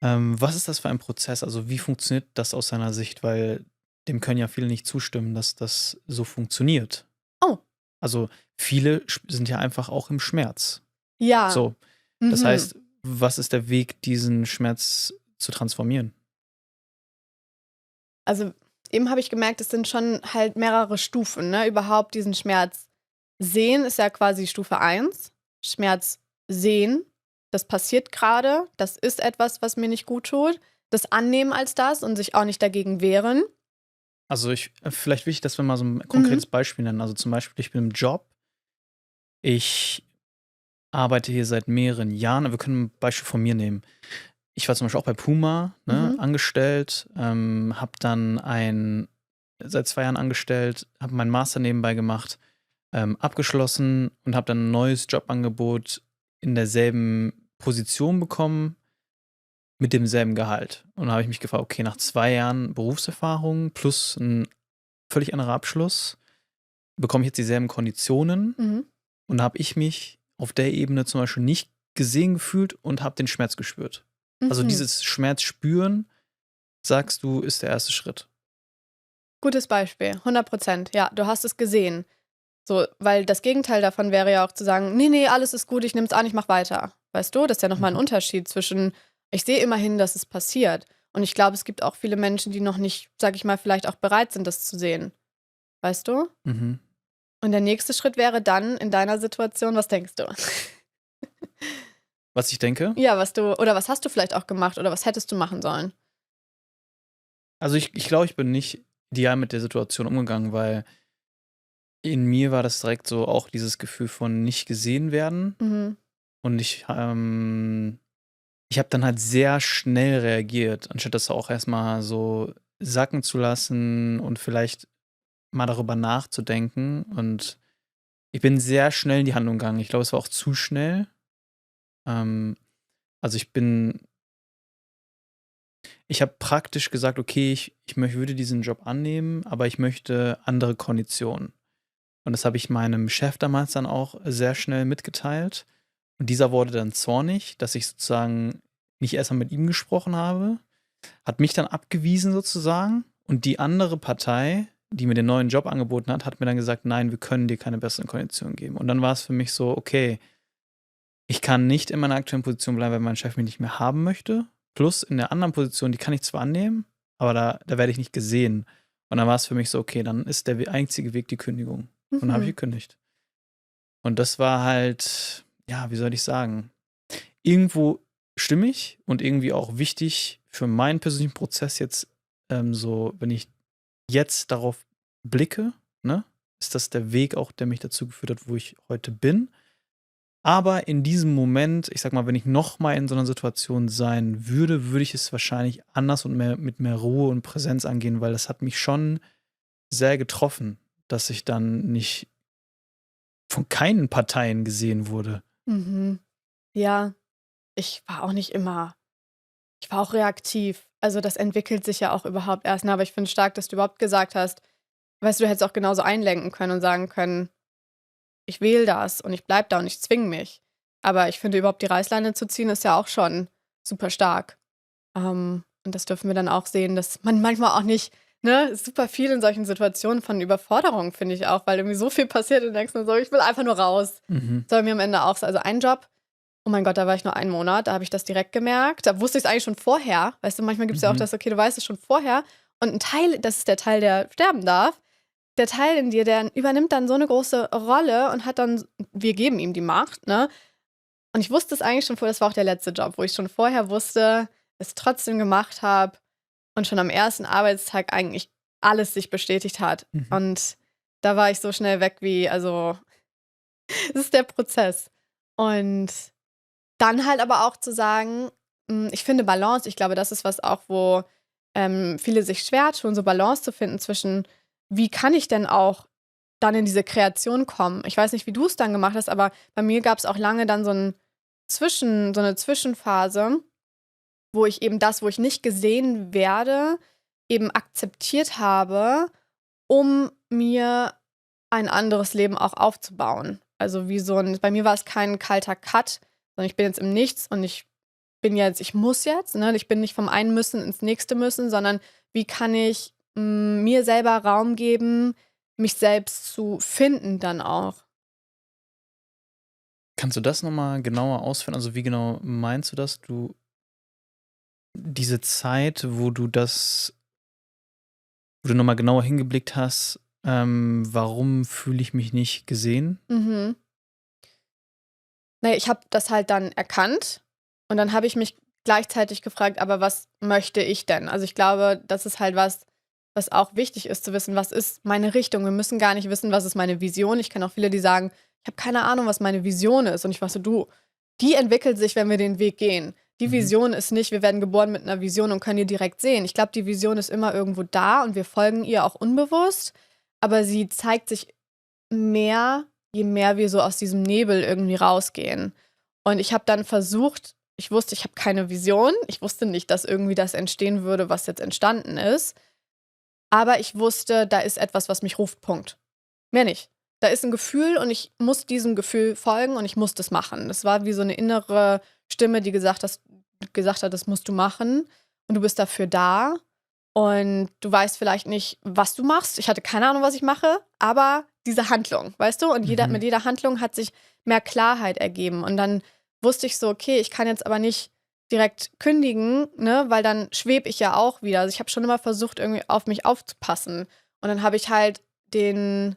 Was ist das für ein Prozess? Also wie funktioniert das aus seiner Sicht? Weil dem können ja viele nicht zustimmen, dass das so funktioniert. Oh. Also viele sind ja einfach auch im Schmerz. Ja. So. Das heißt, was ist der Weg, diesen Schmerz zu transformieren? Also eben habe ich gemerkt, es sind schon halt mehrere Stufen, ne? Überhaupt diesen Schmerz sehen ist ja quasi Stufe 1. Schmerz sehen, das passiert gerade, das ist etwas, was mir nicht gut tut. Das annehmen als das und sich auch nicht dagegen wehren. Also vielleicht wichtig, dass wir mal so ein konkretes Beispiel nennen. Also zum Beispiel, ich bin im Job, ich arbeite hier seit mehreren Jahren, wir können ein Beispiel von mir nehmen. Ich war zum Beispiel auch bei Puma angestellt, habe dann ein seit 2 Jahren angestellt, habe meinen Master nebenbei gemacht, abgeschlossen und habe dann ein neues Jobangebot in derselben Position bekommen mit demselben Gehalt. Und da habe ich mich gefragt, okay, nach 2 Jahren Berufserfahrung plus ein völlig anderer Abschluss bekomme ich jetzt dieselben Konditionen. Mhm. Und da habe ich mich auf der Ebene zum Beispiel nicht gesehen gefühlt und habe den Schmerz gespürt. Also Mhm. dieses Schmerz spüren, sagst du, ist der erste Schritt. Gutes Beispiel, 100%. Ja, du hast es gesehen. So, weil das Gegenteil davon wäre ja auch zu sagen, nee, alles ist gut, ich nehme es an, ich mache weiter. Weißt du, das ist ja nochmal ein Mhm. Unterschied zwischen, ich sehe immerhin, dass es passiert. Und ich glaube, es gibt auch viele Menschen, die noch nicht, sag ich mal, vielleicht auch bereit sind, das zu sehen. Weißt du? Mhm. Und der nächste Schritt wäre dann in deiner Situation, was denkst du? Was ich denke? Ja, oder was hast du vielleicht auch gemacht oder was hättest du machen sollen? Also ich glaube, ich bin nicht ideal mit der Situation umgegangen, weil in mir war das direkt so auch dieses Gefühl von nicht gesehen werden. Mhm. Und ich habe dann halt sehr schnell reagiert, anstatt das auch erstmal so sacken zu lassen und vielleicht mal darüber nachzudenken. Und ich bin sehr schnell in die Handlung gegangen. Ich glaube, es war auch zu schnell. Ähm, also ich habe praktisch gesagt, okay, würde diesen Job annehmen, aber ich möchte andere Konditionen. Und das habe ich meinem Chef damals dann auch sehr schnell mitgeteilt. Und dieser wurde dann zornig, dass ich sozusagen nicht erst mal mit ihm gesprochen habe, hat mich dann abgewiesen sozusagen. Und die andere Partei, die mir den neuen Job angeboten hat, hat mir dann gesagt, nein, wir können dir keine besseren Konditionen geben. Und dann war es für mich so, okay, ich kann nicht in meiner aktuellen Position bleiben, weil mein Chef mich nicht mehr haben möchte. Plus in der anderen Position, die kann ich zwar annehmen, aber da werde ich nicht gesehen. Und dann war es für mich so, okay, dann ist der einzige Weg die Kündigung. Und dann habe ich Mhm. gekündigt. Und das war halt, ja, wie soll ich sagen, irgendwo stimmig und irgendwie auch wichtig für meinen persönlichen Prozess jetzt, so, wenn ich jetzt darauf blicke, ne, ist das der Weg auch, der mich dazu geführt hat, wo ich heute bin. Aber in diesem Moment, ich sag mal, wenn ich noch mal in so einer Situation sein würde, würde ich es wahrscheinlich anders und mit mehr Ruhe und Präsenz angehen, weil das hat mich schon sehr getroffen, dass ich dann nicht von keinen Parteien gesehen wurde. Mhm. Ja, ich war auch nicht immer. Ich war auch reaktiv. Also, das entwickelt sich ja auch überhaupt erst, ne? Aber ich finde stark, dass du überhaupt gesagt hast, weißt du, du hättest auch genauso einlenken können und sagen können: „Ich wähle das und ich bleibe da und ich zwinge mich.“ Aber ich finde, überhaupt die Reißleine zu ziehen, ist ja auch schon super stark. Und das dürfen wir dann auch sehen, dass man manchmal auch nicht, ne, super viel in solchen Situationen von Überforderung, finde ich auch, weil irgendwie so viel passiert und denkst nur so: „Ich will einfach nur raus.“ Mhm. Das war mir am Ende auch so. Also, ein Job, oh mein Gott, da war ich nur 1 Monat, da habe ich das direkt gemerkt. Da wusste ich's eigentlich schon vorher. Weißt du, manchmal gibt's ja auch Mhm. das, okay, du weißt es schon vorher und 'n Teil, das ist der Teil, der sterben darf. Der Teil in dir, der übernimmt dann so 'ne große Rolle und hat dann, wir geben ihm die Macht, ne? Und ich wusste es eigentlich schon vorher, das war auch der letzte Job, wo ich schon vorher wusste, es trotzdem gemacht habe und schon am ersten Arbeitstag eigentlich alles sich bestätigt hat. Mhm. Und da war ich so schnell weg wie, also, das ist der Prozess. Und dann halt aber auch zu sagen, ich finde Balance, ich glaube, das ist was auch, wo, viele sich schwer tun, so Balance zu finden zwischen, wie kann ich denn auch dann in diese Kreation kommen? Ich weiß nicht, wie du es dann gemacht hast, aber bei mir gab es auch lange dann so eine Zwischenphase, wo ich eben das, wo ich nicht gesehen werde, eben akzeptiert habe, um mir ein anderes Leben auch aufzubauen. Also, wie so 'n, bei mir war es kein kalter Cut, sondern ich bin jetzt im Nichts und ich muss jetzt, ne? Ich bin nicht vom einen Müssen ins nächste Müssen, sondern wie kann ich, mir selber Raum geben, mich selbst zu finden dann auch. Kannst du das noch mal genauer ausführen? Also, wie genau meinst du das? Diese Zeit, wo du noch mal genauer hingeblickt hast, warum fühle ich mich nicht gesehen? Mhm. Na ja, ich habe das halt dann erkannt und dann habe ich mich gleichzeitig gefragt: „Aber was möchte ich denn?“ Also, ich glaube, das ist halt was, was auch wichtig ist zu wissen, was ist meine Richtung? Wir müssen gar nicht wissen, was ist meine Vision. Ich kenne auch viele, die sagen: „Ich habe keine Ahnung, was meine Vision ist.“ Und ich war so: „Du, die entwickelt sich, wenn wir den Weg gehen.“ Die Vision ist nicht, wir werden geboren mit einer Vision und können die direkt sehen. Ich glaube, die Vision ist immer irgendwo da und wir folgen ihr auch unbewusst, aber sie zeigt sich mehr, je mehr wir so aus diesem Nebel irgendwie rausgehen. Und ich habe dann versucht, ich wusste, ich habe keine Vision, ich wusste nicht, dass irgendwie das entstehen würde, was jetzt entstanden ist, aber ich wusste, da ist etwas, was mich ruft, Punkt. Mehr nicht. Da ist ein Gefühl und ich muss diesem Gefühl folgen und ich muss das machen. Das war wie so eine innere Stimme, die gesagt hat, das musst du machen und du bist dafür da und du weißt vielleicht nicht, was du machst. Ich hatte keine Ahnung, was ich mache, aber diese Handlung, weißt du? Und mit jeder Handlung hat sich mehr Klarheit ergeben und dann wusste ich so, okay, ich kann jetzt aber nicht direkt kündigen, ne, weil dann schwebe ich ja auch wieder. Also ich habe schon immer versucht, irgendwie auf mich aufzupassen und dann habe ich halt den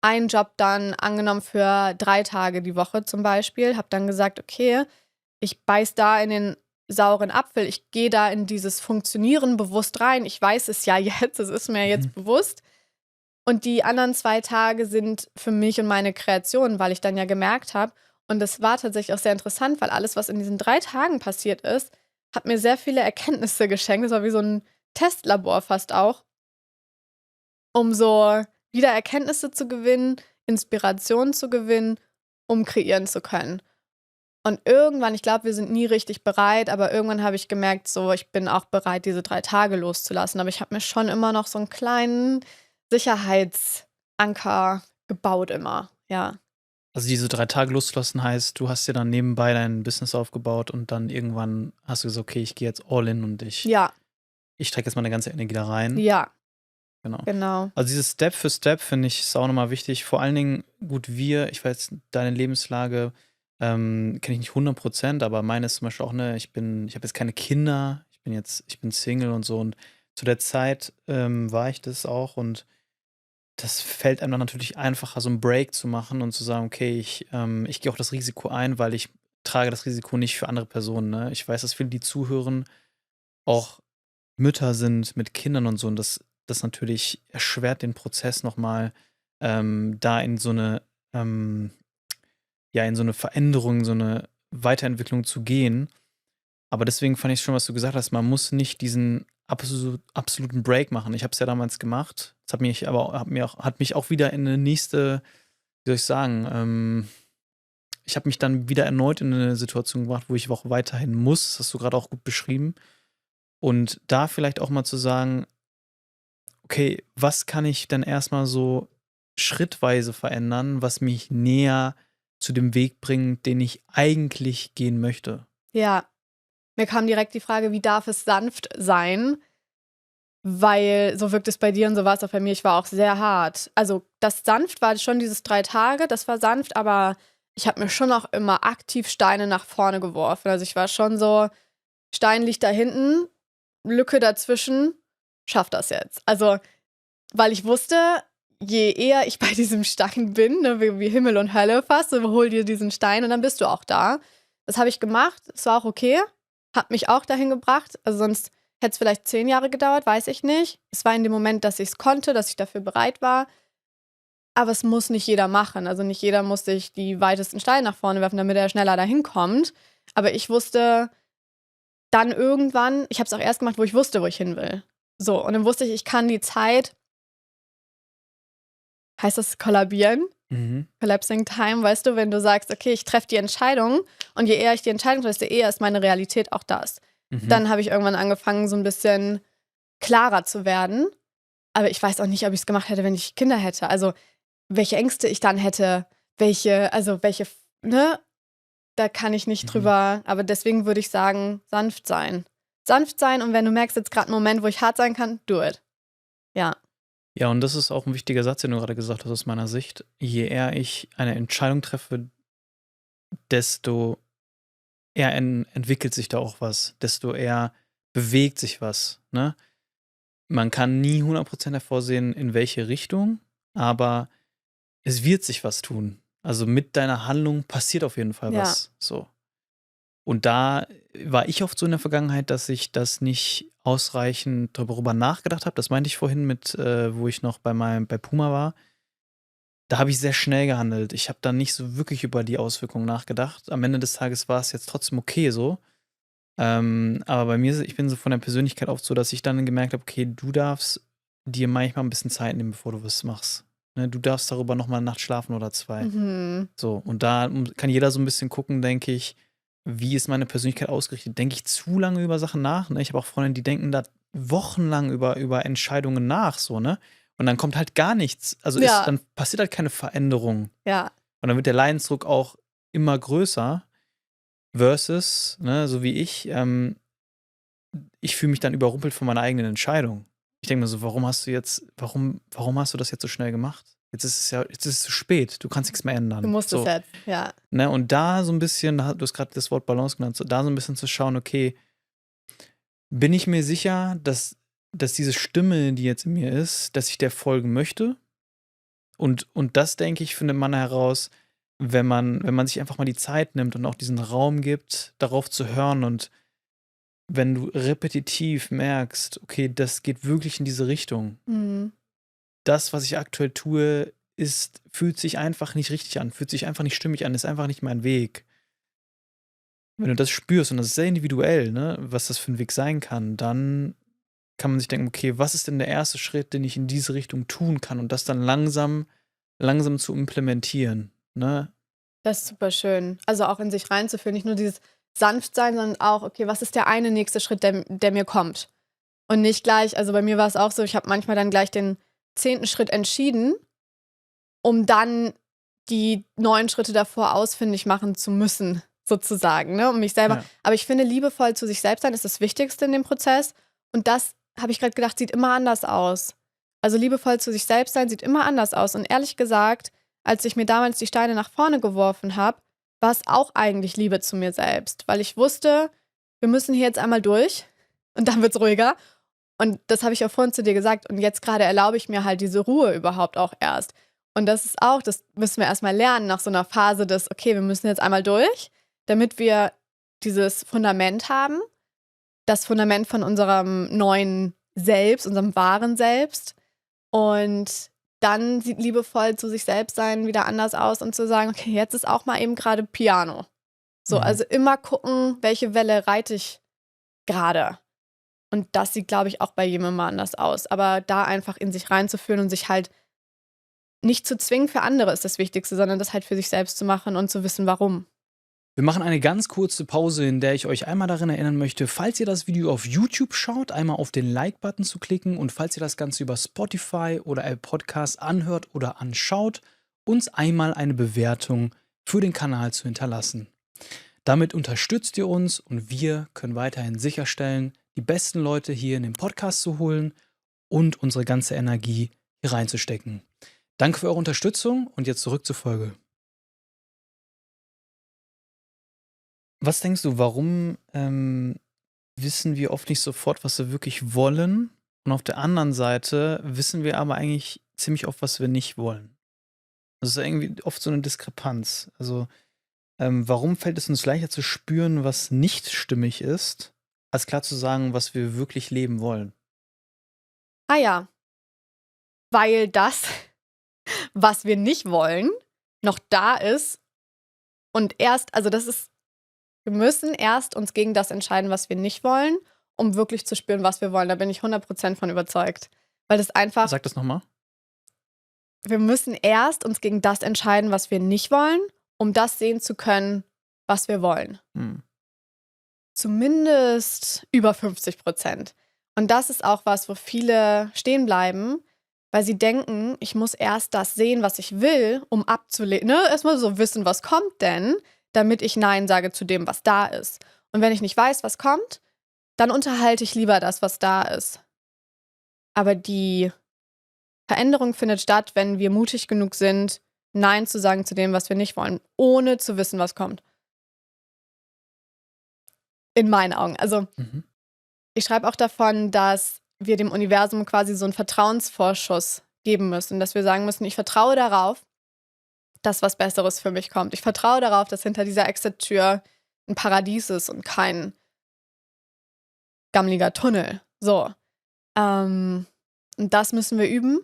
einen Job dann angenommen für 3 Tage die Woche zum Beispiel, habe dann gesagt, okay, ich beiß da in den sauren Apfel, ich gehe da in dieses Funktionieren bewusst rein. Ich weiß es ja jetzt, es ist mir jetzt bewusst. Und die anderen 2 Tage sind für mich und meine Kreation, weil ich dann ja gemerkt habe, und das war tatsächlich auch sehr interessant, weil alles, was in diesen 3 Tagen passiert ist, hat mir sehr viele Erkenntnisse geschenkt. Das war wie so ein Testlabor fast auch, um so wieder Erkenntnisse zu gewinnen, Inspiration zu gewinnen, um kreieren zu können. Und irgendwann, ich glaube, wir sind nie richtig bereit, aber irgendwann habe ich gemerkt, so, ich bin auch bereit, diese 3 Tage loszulassen. Aber ich habe mir schon immer noch so einen kleinen Sicherheitsanker gebaut immer, ja. Also diese 3 Tage loszulassen heißt, du hast dir dann nebenbei dein Business aufgebaut und dann irgendwann hast du gesagt, okay, ich gehe jetzt all in und ich Ja, stecke jetzt meine ganze Energie da rein. ja, Genau. genau. Also dieses Step für Step finde ich ist auch nochmal wichtig. Vor allen Dingen, gut, ich weiß, deine Lebenslage kenne ich nicht 100%, aber meine ist zum Beispiel auch, ne, ich habe jetzt keine Kinder, ich bin Single und so und zu der Zeit war ich das auch und das fällt einem dann natürlich einfacher, so einen Break zu machen und zu sagen, okay, ich gehe auch das Risiko ein, weil ich trage das Risiko nicht für andere Personen, ne? Ich weiß, dass viele, die zuhören, auch Mütter sind mit Kindern und so und das natürlich erschwert den Prozess nochmal, da in so eine, ja, in so eine Veränderung, so eine Weiterentwicklung zu gehen. Aber deswegen fand ich schon, was du gesagt hast, man muss nicht diesen absoluten Break machen. Ich habe es ja damals gemacht. Das hat mich auch wieder in eine nächste, wie soll ich sagen, ich habe mich dann wieder erneut in eine Situation gebracht, wo ich auch weiterhin muss. Das hast du gerade auch gut beschrieben. Und da vielleicht auch mal zu sagen, okay, was kann ich denn erstmal so schrittweise verändern, was mich näher zu dem Weg bringt, den ich eigentlich gehen möchte? Ja, mir kam direkt die Frage, wie darf es sanft sein? Weil so wirkt es bei dir und so war es auch bei mir. Ich war auch sehr hart. Also das sanft war schon dieses 3 Tage, das war sanft, aber ich habe mir schon auch immer aktiv Steine nach vorne geworfen. Also ich war schon so, Stein liegt da hinten, Lücke dazwischen, schaff das jetzt. Also, weil ich wusste, je eher ich bei diesem Stein bin, ne, wie Himmel und Hölle fast, so hol dir diesen Stein und dann bist du auch da. Das habe ich gemacht, es war auch okay, hat mich auch dahin gebracht. Also sonst hätte es vielleicht 10 Jahre gedauert, weiß ich nicht. Es war in dem Moment, dass ich es konnte, dass ich dafür bereit war. Aber es muss nicht jeder machen. Also nicht jeder muss sich die weitesten Steine nach vorne werfen, damit er schneller dahin kommt. Aber ich wusste dann irgendwann, ich habe es auch erst gemacht, wo ich wusste, wo ich hin will. So, und dann wusste ich, ich kann die Zeit, heißt das kollabieren? Collapsing Time, weißt du, wenn du sagst, okay, ich treffe die Entscheidung und je eher ich die Entscheidung treffe, desto eher ist meine Realität auch das. Dann habe ich irgendwann angefangen, so ein bisschen klarer zu werden. Aber ich weiß auch nicht, ob ich es gemacht hätte, wenn ich Kinder hätte. Also, welche Ängste ich dann hätte, welche, ne? Da kann ich nicht drüber. Aber deswegen würde ich sagen, sanft sein. Sanft sein und wenn du merkst, jetzt gerade ein Moment, wo ich hart sein kann, do it. Ja. Ja, und das ist auch ein wichtiger Satz, den du gerade gesagt hast aus meiner Sicht. Je eher ich eine Entscheidung treffe, desto eher entwickelt sich da auch was, desto eher bewegt sich was, ne? Man kann nie 100% hervorsehen, in welche Richtung, aber es wird sich was tun. Also mit deiner Handlung passiert auf jeden Fall Ja. was. So. Und da war ich oft so in der Vergangenheit, dass ich das nicht ausreichend darüber nachgedacht habe. Das meinte ich vorhin mit, wo ich noch bei Puma war. Da habe ich sehr schnell gehandelt. Ich habe da nicht so wirklich über die Auswirkungen nachgedacht. Am Ende des Tages war es jetzt trotzdem okay so. Aber bei mir, ich bin so von der Persönlichkeit oft so, dass ich dann gemerkt habe, okay, du darfst dir manchmal ein bisschen Zeit nehmen, bevor du was machst. Ne, du darfst darüber noch mal eine Nacht schlafen oder 2. Mhm. So, und da kann jeder so ein bisschen gucken, denke ich, wie ist meine Persönlichkeit ausgerichtet? Denke ich zu lange über Sachen nach? Ne? Ich habe auch Freunde, die denken da wochenlang über Entscheidungen nach, so, ne? Und dann kommt halt gar nichts. Also Ja, dann passiert halt keine Veränderung. ja. Und dann wird der Leidensdruck auch immer größer. Versus, ne, so wie ich fühle mich dann überrumpelt von meiner eigenen Entscheidung. Ich denke mir so, warum hast du das jetzt so schnell gemacht? Jetzt ist es zu spät, du kannst nichts mehr Du ändern. musst es So, jetzt. Ja. ne, und da so ein bisschen, du hast gerade das Wort Balance genannt, so da so ein bisschen zu schauen, okay, bin ich mir sicher, dass diese Stimme, die jetzt in mir ist, dass ich der folgen möchte? Und das, denke ich, findet man heraus, wenn man sich einfach mal die Zeit nimmt und auch diesen Raum gibt, darauf zu hören. Und wenn du repetitiv merkst, okay, das geht wirklich in diese Richtung. Mhm. Das, was ich aktuell tue, fühlt sich einfach nicht richtig an, fühlt sich einfach nicht stimmig an, ist einfach nicht mein Weg. Wenn du das spürst, und das ist sehr individuell, ne, was das für ein Weg sein kann, dann kann man sich denken, okay, was ist denn der erste Schritt, den ich in diese Richtung tun kann und das dann langsam zu implementieren, ne? Das ist super schön. Also auch in sich reinzufühlen, nicht nur dieses Sanftsein, sondern auch, okay, was ist der eine nächste Schritt, der mir kommt? Und nicht gleich, also bei mir war es auch so, ich habe manchmal dann gleich den 10. Schritt entschieden, um dann die 9 Schritte davor ausfindig machen zu müssen, sozusagen, ne? Um mich selber. Ja. Aber ich finde, liebevoll zu sich selbst sein ist das Wichtigste in dem Prozess. Und das, habe ich gerade gedacht, sieht immer anders aus. Also liebevoll zu sich selbst sein sieht immer anders aus. Und ehrlich gesagt, als ich mir damals die Steine nach vorne geworfen habe, war es auch eigentlich Liebe zu mir selbst. Weil ich wusste, wir müssen hier jetzt einmal durch und dann wird es ruhiger. Und das habe ich auch vorhin zu dir gesagt. Und jetzt gerade erlaube ich mir halt diese Ruhe überhaupt auch erst. Und das ist auch, das müssen wir erstmal lernen nach so einer Phase des, okay, wir müssen jetzt einmal durch, damit wir dieses Fundament haben. Das Fundament von unserem neuen Selbst, unserem wahren Selbst. Und dann sieht liebevoll zu sich selbst sein wieder anders aus und zu sagen, okay, jetzt ist auch mal eben gerade Piano. So, Mhm. also immer gucken, welche Welle reite ich gerade. Und das sieht, glaube ich, auch bei jedem mal anders aus. Aber da einfach in sich reinzufühlen und sich halt nicht zu zwingen für andere ist das Wichtigste, sondern das halt für sich selbst zu machen und zu wissen, warum. Wir machen eine ganz kurze Pause, in der ich euch einmal daran erinnern möchte, falls ihr das Video auf YouTube schaut, einmal auf den Like-Button zu klicken und falls ihr das Ganze über Spotify oder Apple Podcasts anhört oder anschaut, uns einmal eine Bewertung für den Kanal zu hinterlassen. Damit unterstützt ihr uns und wir können weiterhin sicherstellen, die besten Leute hier in den Podcast zu holen und unsere ganze Energie hier reinzustecken. Danke für eure Unterstützung und jetzt zurück zur Folge. Was denkst du, warum wissen wir oft nicht sofort, was wir wirklich wollen? Und auf der anderen Seite wissen wir aber eigentlich ziemlich oft, was wir nicht wollen. Das ist irgendwie oft so eine Diskrepanz. Also, warum fällt es uns leichter zu spüren, was nicht stimmig ist, als klar zu sagen, was wir wirklich leben wollen? Ah ja, weil das, was wir nicht wollen, noch da ist und erst, also das ist, wir müssen erst uns gegen das entscheiden, was wir nicht wollen, um wirklich zu spüren, was wir wollen. Da bin ich 100% von überzeugt. Weil das einfach, Sag das nochmal. wir müssen erst uns gegen das entscheiden, was wir nicht wollen, um das sehen zu können, was wir wollen. Hm. Zumindest über 50%. Und das ist auch was, wo viele stehen bleiben, weil sie denken, ich muss erst das sehen, was ich will, um abzulehnen. Ne? Erstmal so wissen, was kommt denn, damit ich Nein sage zu dem, was da ist. Und wenn ich nicht weiß, was kommt, dann unterhalte ich lieber das, was da ist. Aber die Veränderung findet statt, wenn wir mutig genug sind, Nein zu sagen zu dem, was wir nicht wollen, ohne zu wissen, was kommt. In meinen Augen. Also Mhm. ich schreibe auch davon, dass wir dem Universum quasi so einen Vertrauensvorschuss geben müssen, dass wir sagen müssen, ich vertraue darauf, dass was Besseres für mich kommt. Ich vertraue darauf, dass hinter dieser Exit-Tür ein Paradies ist und kein gammeliger Tunnel. So. Und das müssen wir üben.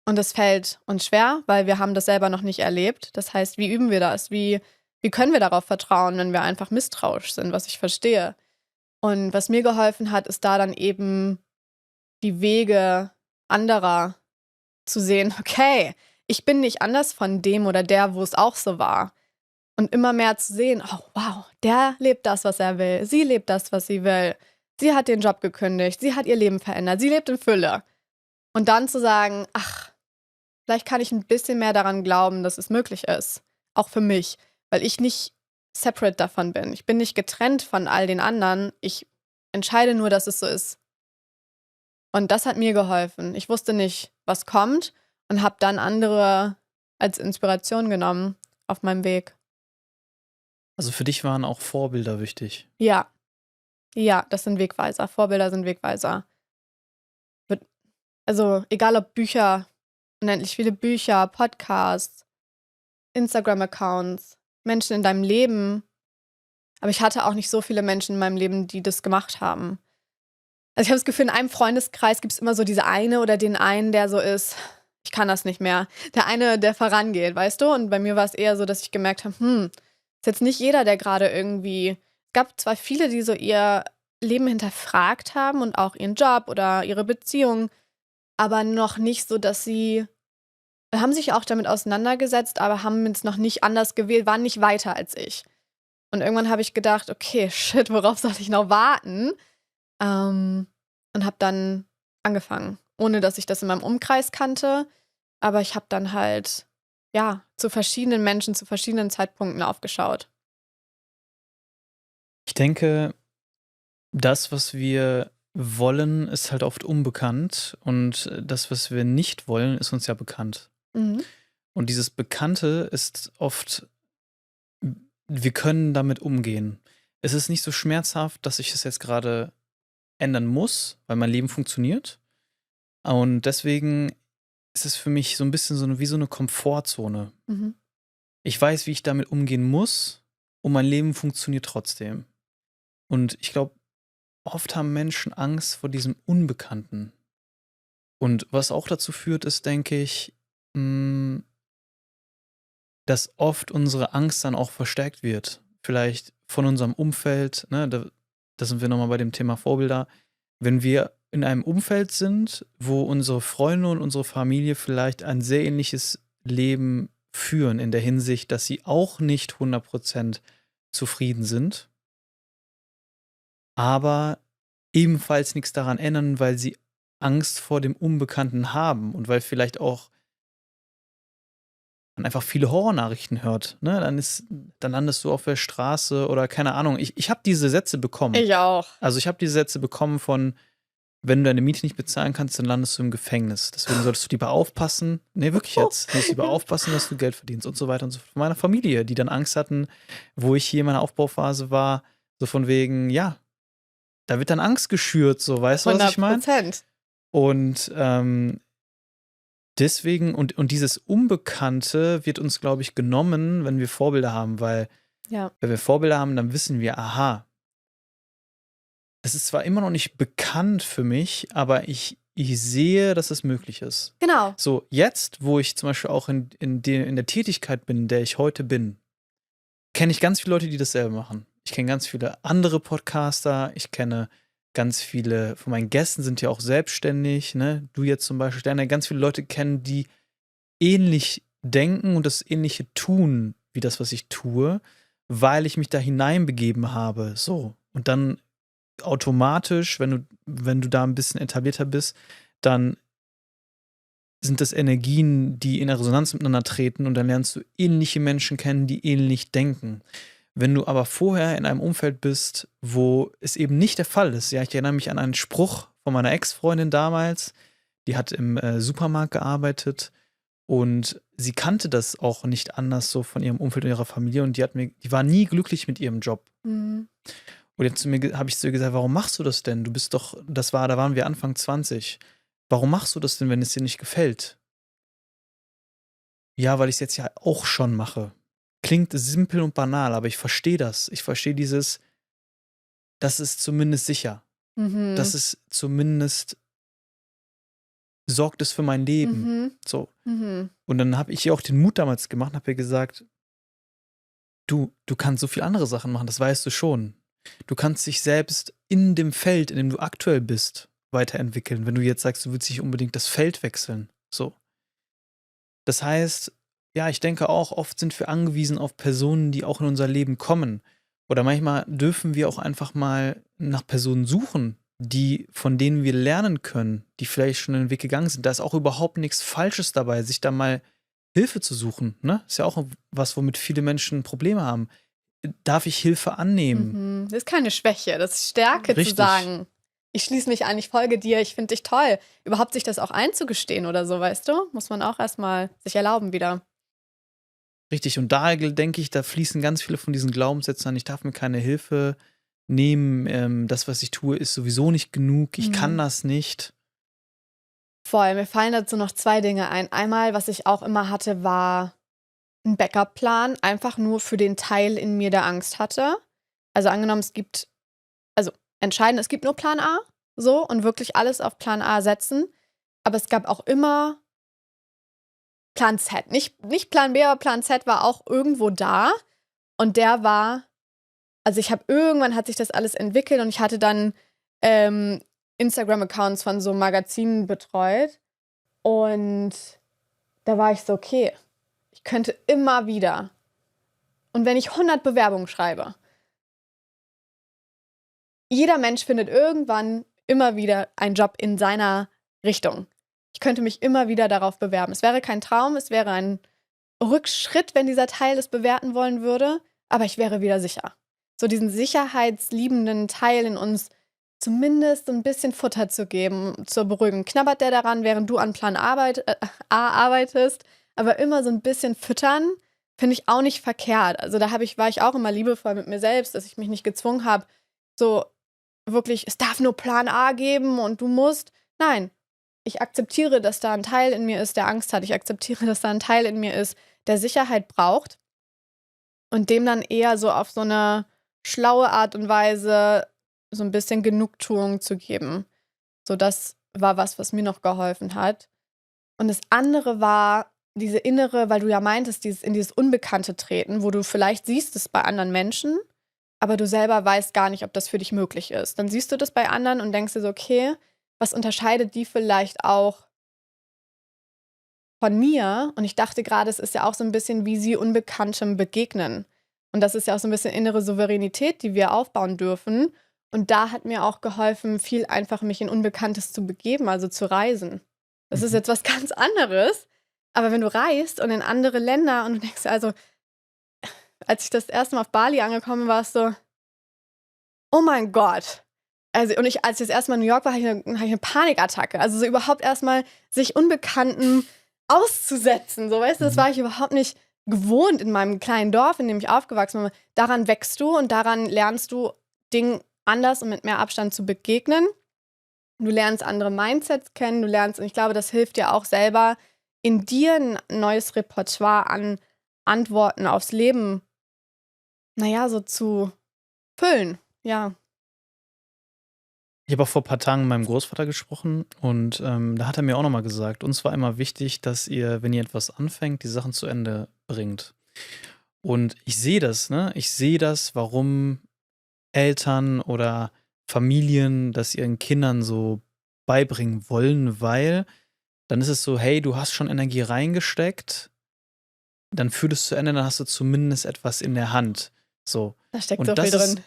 Und das fällt uns schwer, weil wir haben das selber noch nicht erlebt. Das heißt, wie üben wir das? Wie können wir darauf vertrauen, wenn wir einfach misstrauisch sind, was ich verstehe? Und was mir geholfen hat, ist da dann eben die Wege anderer zu sehen, okay, ich bin nicht anders von dem oder der, wo es auch so war. Und immer mehr zu sehen, oh wow, der lebt das, was er will. Sie lebt das, was sie will. Sie hat den Job gekündigt. Sie hat ihr Leben verändert. Sie lebt in Fülle. Und dann zu sagen, ach, vielleicht kann ich ein bisschen mehr daran glauben, dass es möglich ist. Auch für mich. Weil ich nicht separate davon bin. Ich bin nicht getrennt von all den anderen. Ich entscheide nur, dass es so ist. Und das hat mir geholfen. Ich wusste nicht, was kommt und habe dann andere als Inspiration genommen auf meinem Weg. Also für dich waren auch Vorbilder wichtig. Ja, das sind Wegweiser. Vorbilder sind Wegweiser. Also egal ob Bücher, unendlich viele Bücher, Podcasts, Instagram-Accounts, Menschen in deinem Leben. Aber ich hatte auch nicht so viele Menschen in meinem Leben, die das gemacht haben. Also ich habe das Gefühl, in einem Freundeskreis gibt es immer so diese eine oder den einen, der so ist, ich kann das nicht mehr. Der eine, der vorangeht, weißt du? Und bei mir war es eher so, dass ich gemerkt habe, ist jetzt nicht jeder, der gerade irgendwie, es gab zwar viele, die so ihr Leben hinterfragt haben und auch ihren Job oder ihre Beziehung, aber noch nicht so, dass sie, haben sich auch damit auseinandergesetzt, aber haben es noch nicht anders gewählt, waren nicht weiter als ich. Und irgendwann habe ich gedacht, okay, shit, worauf soll ich noch warten? Und habe dann angefangen, ohne dass ich das in meinem Umkreis kannte. Aber ich habe dann halt, ja, zu verschiedenen Menschen, zu verschiedenen Zeitpunkten aufgeschaut. Ich denke, das, was wir wollen, ist halt oft unbekannt und das, was wir nicht wollen, ist uns ja bekannt. Mhm. Und dieses Bekannte ist oft, wir können damit umgehen. Es ist nicht so schmerzhaft, dass ich es jetzt gerade ändern muss, weil mein Leben funktioniert. Und deswegen ist es für mich so ein bisschen wie so eine Komfortzone. Mhm. Ich weiß, wie ich damit umgehen muss und mein Leben funktioniert trotzdem. Und ich glaube, oft haben Menschen Angst vor diesem Unbekannten. Und was auch dazu führt, ist, denke ich, dass oft unsere Angst dann auch verstärkt wird. Vielleicht von unserem Umfeld, ne? Da sind wir nochmal bei dem Thema Vorbilder. Wenn wir in einem Umfeld sind, wo unsere Freunde und unsere Familie vielleicht ein sehr ähnliches Leben führen, in der Hinsicht, dass sie auch nicht 100% zufrieden sind, aber ebenfalls nichts daran ändern, weil sie Angst vor dem Unbekannten haben und weil vielleicht auch man einfach viele Horrornachrichten hört, ne? Dann landest du auf der Straße oder keine Ahnung. Ich habe diese Sätze bekommen. Ich auch. Also ich habe diese Sätze bekommen von, wenn du deine Miete nicht bezahlen kannst, dann landest du im Gefängnis. Deswegen solltest du lieber aufpassen. Nee, wirklich jetzt. Du solltest lieber aufpassen, dass du Geld verdienst und so weiter und so fort. Von meiner Familie, die dann Angst hatten, wo ich hier in meiner Aufbauphase war, so von wegen, ja, da wird dann Angst geschürt, so, weißt du, was ich meine? 100%. Und deswegen, und dieses Unbekannte wird uns, glaube ich, genommen, wenn wir Vorbilder haben, weil Ja. wenn wir Vorbilder haben, dann wissen wir, aha, das ist zwar immer noch nicht bekannt für mich, aber ich sehe, dass es möglich ist. Genau. So, jetzt, wo ich zum Beispiel auch in der Tätigkeit bin, in der ich heute bin, kenne ich ganz viele Leute, die dasselbe machen. Ich kenne ganz viele andere Podcaster, ich kenne ganz viele von meinen Gästen sind ja auch selbstständig, ne? Du jetzt zum Beispiel, Sterne, ganz viele Leute kennen, die ähnlich denken und das Ähnliche tun, wie das, was ich tue, weil ich mich da hineinbegeben habe. So. Und dann automatisch, wenn du da ein bisschen etablierter bist, dann sind das Energien, die in Resonanz miteinander treten und dann lernst du ähnliche Menschen kennen, die ähnlich denken. Wenn du aber vorher in einem Umfeld bist, wo es eben nicht der Fall ist, ja, ich erinnere mich an einen Spruch von meiner Ex-Freundin damals, die hat im Supermarkt gearbeitet und sie kannte das auch nicht anders so von ihrem Umfeld und ihrer Familie und die war nie glücklich mit ihrem Job. Mhm. Und jetzt habe ich zu ihr gesagt, warum machst du das denn? Da waren wir Anfang 20. Warum machst du das denn, wenn es dir nicht gefällt? Ja, weil ich es jetzt ja auch schon mache. Klingt simpel und banal, aber ich verstehe das. Ich verstehe das ist zumindest sicher. Mhm. Das ist zumindest, sorgt es für mein Leben. Mhm. So. Mhm. Und dann habe ich ihr auch den Mut damals gemacht und habe ihr gesagt, du kannst so viele andere Sachen machen, das weißt du schon. Du kannst dich selbst in dem Feld, in dem du aktuell bist, weiterentwickeln, wenn du jetzt sagst, du willst nicht unbedingt das Feld wechseln. So. Das heißt, ja, ich denke auch, oft sind wir angewiesen auf Personen, die auch in unser Leben kommen. Oder manchmal dürfen wir auch einfach mal nach Personen suchen, von denen wir lernen können, die vielleicht schon den Weg gegangen sind. Da ist auch überhaupt nichts Falsches dabei, sich da mal Hilfe zu suchen. Ne? Ist ja auch was, womit viele Menschen Probleme haben. Darf ich Hilfe annehmen? Das ist keine Schwäche, das ist Stärke zu Richtig. sagen. Ich schließe mich an, ich folge dir, ich finde dich toll. Überhaupt sich das auch einzugestehen oder so, weißt du? Muss man auch erstmal sich erlauben wieder. Richtig. Und da denke ich, da fließen ganz viele von diesen Glaubenssätzen an. Ich darf mir keine Hilfe nehmen. Das, was ich tue, ist sowieso nicht genug. Ich kann das nicht. Voll, mir fallen dazu noch 2 Dinge ein. Einmal, was ich auch immer hatte, war ein Backup-Plan, einfach nur für den Teil in mir, der Angst hatte. Also angenommen, entscheiden, es gibt nur Plan A, so, und wirklich alles auf Plan A setzen. Aber es gab auch immer Plan Z. Nicht Plan B, aber Plan Z war auch irgendwo da. Und der war, also irgendwann hat sich das alles entwickelt und ich hatte dann Instagram-Accounts von so Magazinen betreut. Und da war ich so, okay, ich könnte immer wieder. Und wenn ich 100 Bewerbungen schreibe, jeder Mensch findet irgendwann immer wieder einen Job in seiner Richtung. Ich könnte mich immer wieder darauf bewerben. Es wäre kein Traum, es wäre ein Rückschritt, wenn dieser Teil es bewerten wollen würde, aber ich wäre wieder sicher. So diesen sicherheitsliebenden Teil in uns zumindest so ein bisschen Futter zu geben, zur Beruhigung. Knabbert der daran, während du an Plan A arbeitest, aber immer so ein bisschen füttern, finde ich auch nicht verkehrt. Also war ich auch immer liebevoll mit mir selbst, dass ich mich nicht gezwungen habe, so wirklich, es darf nur Plan A geben und du musst. Nein, ich akzeptiere, dass da ein Teil in mir ist, der Angst hat. Ich akzeptiere, dass da ein Teil in mir ist, der Sicherheit braucht und dem dann eher so auf so eine schlaue Art und Weise so ein bisschen Genugtuung zu geben. So, das war was mir noch geholfen hat. Und das andere war diese innere, weil du ja meintest, in dieses Unbekannte treten, wo du vielleicht siehst es bei anderen Menschen, aber du selber weißt gar nicht, ob das für dich möglich ist. Dann siehst du das bei anderen und denkst dir so, okay, was unterscheidet die vielleicht auch von mir? Und ich dachte gerade, es ist ja auch so ein bisschen, wie sie Unbekanntem begegnen. Und das ist ja auch so ein bisschen innere Souveränität, die wir aufbauen dürfen. Und da hat mir auch geholfen, viel einfach mich in Unbekanntes zu begeben, also zu reisen. Das ist jetzt was ganz anderes. Aber wenn du reist und in andere Länder und du denkst, also, als ich das erste Mal auf Bali angekommen war, es so, oh mein Gott. Also, als ich das erste Mal in New York war, hatte ich eine Panikattacke. Also so überhaupt erstmal sich Unbekannten auszusetzen. So, weißt du, das war ich überhaupt nicht gewohnt in meinem kleinen Dorf, in dem ich aufgewachsen bin. Daran wächst du und daran lernst du, Dingen anders und mit mehr Abstand zu begegnen. Du lernst andere Mindsets kennen, und ich glaube, das hilft dir auch selber, in dir ein neues Repertoire an Antworten aufs Leben, so zu füllen. Ja. Ich habe auch vor ein paar Tagen mit meinem Großvater gesprochen und da hat er mir auch nochmal gesagt, uns war immer wichtig, dass ihr, wenn ihr etwas anfängt, die Sachen zu Ende bringt. Und ich sehe das, ne? Ich sehe das, warum Eltern oder Familien das ihren Kindern so beibringen wollen, weil dann ist es so, hey, du hast schon Energie reingesteckt, dann führ das zu Ende, dann hast du zumindest etwas in der Hand. So. Da steckt Und so viel drin.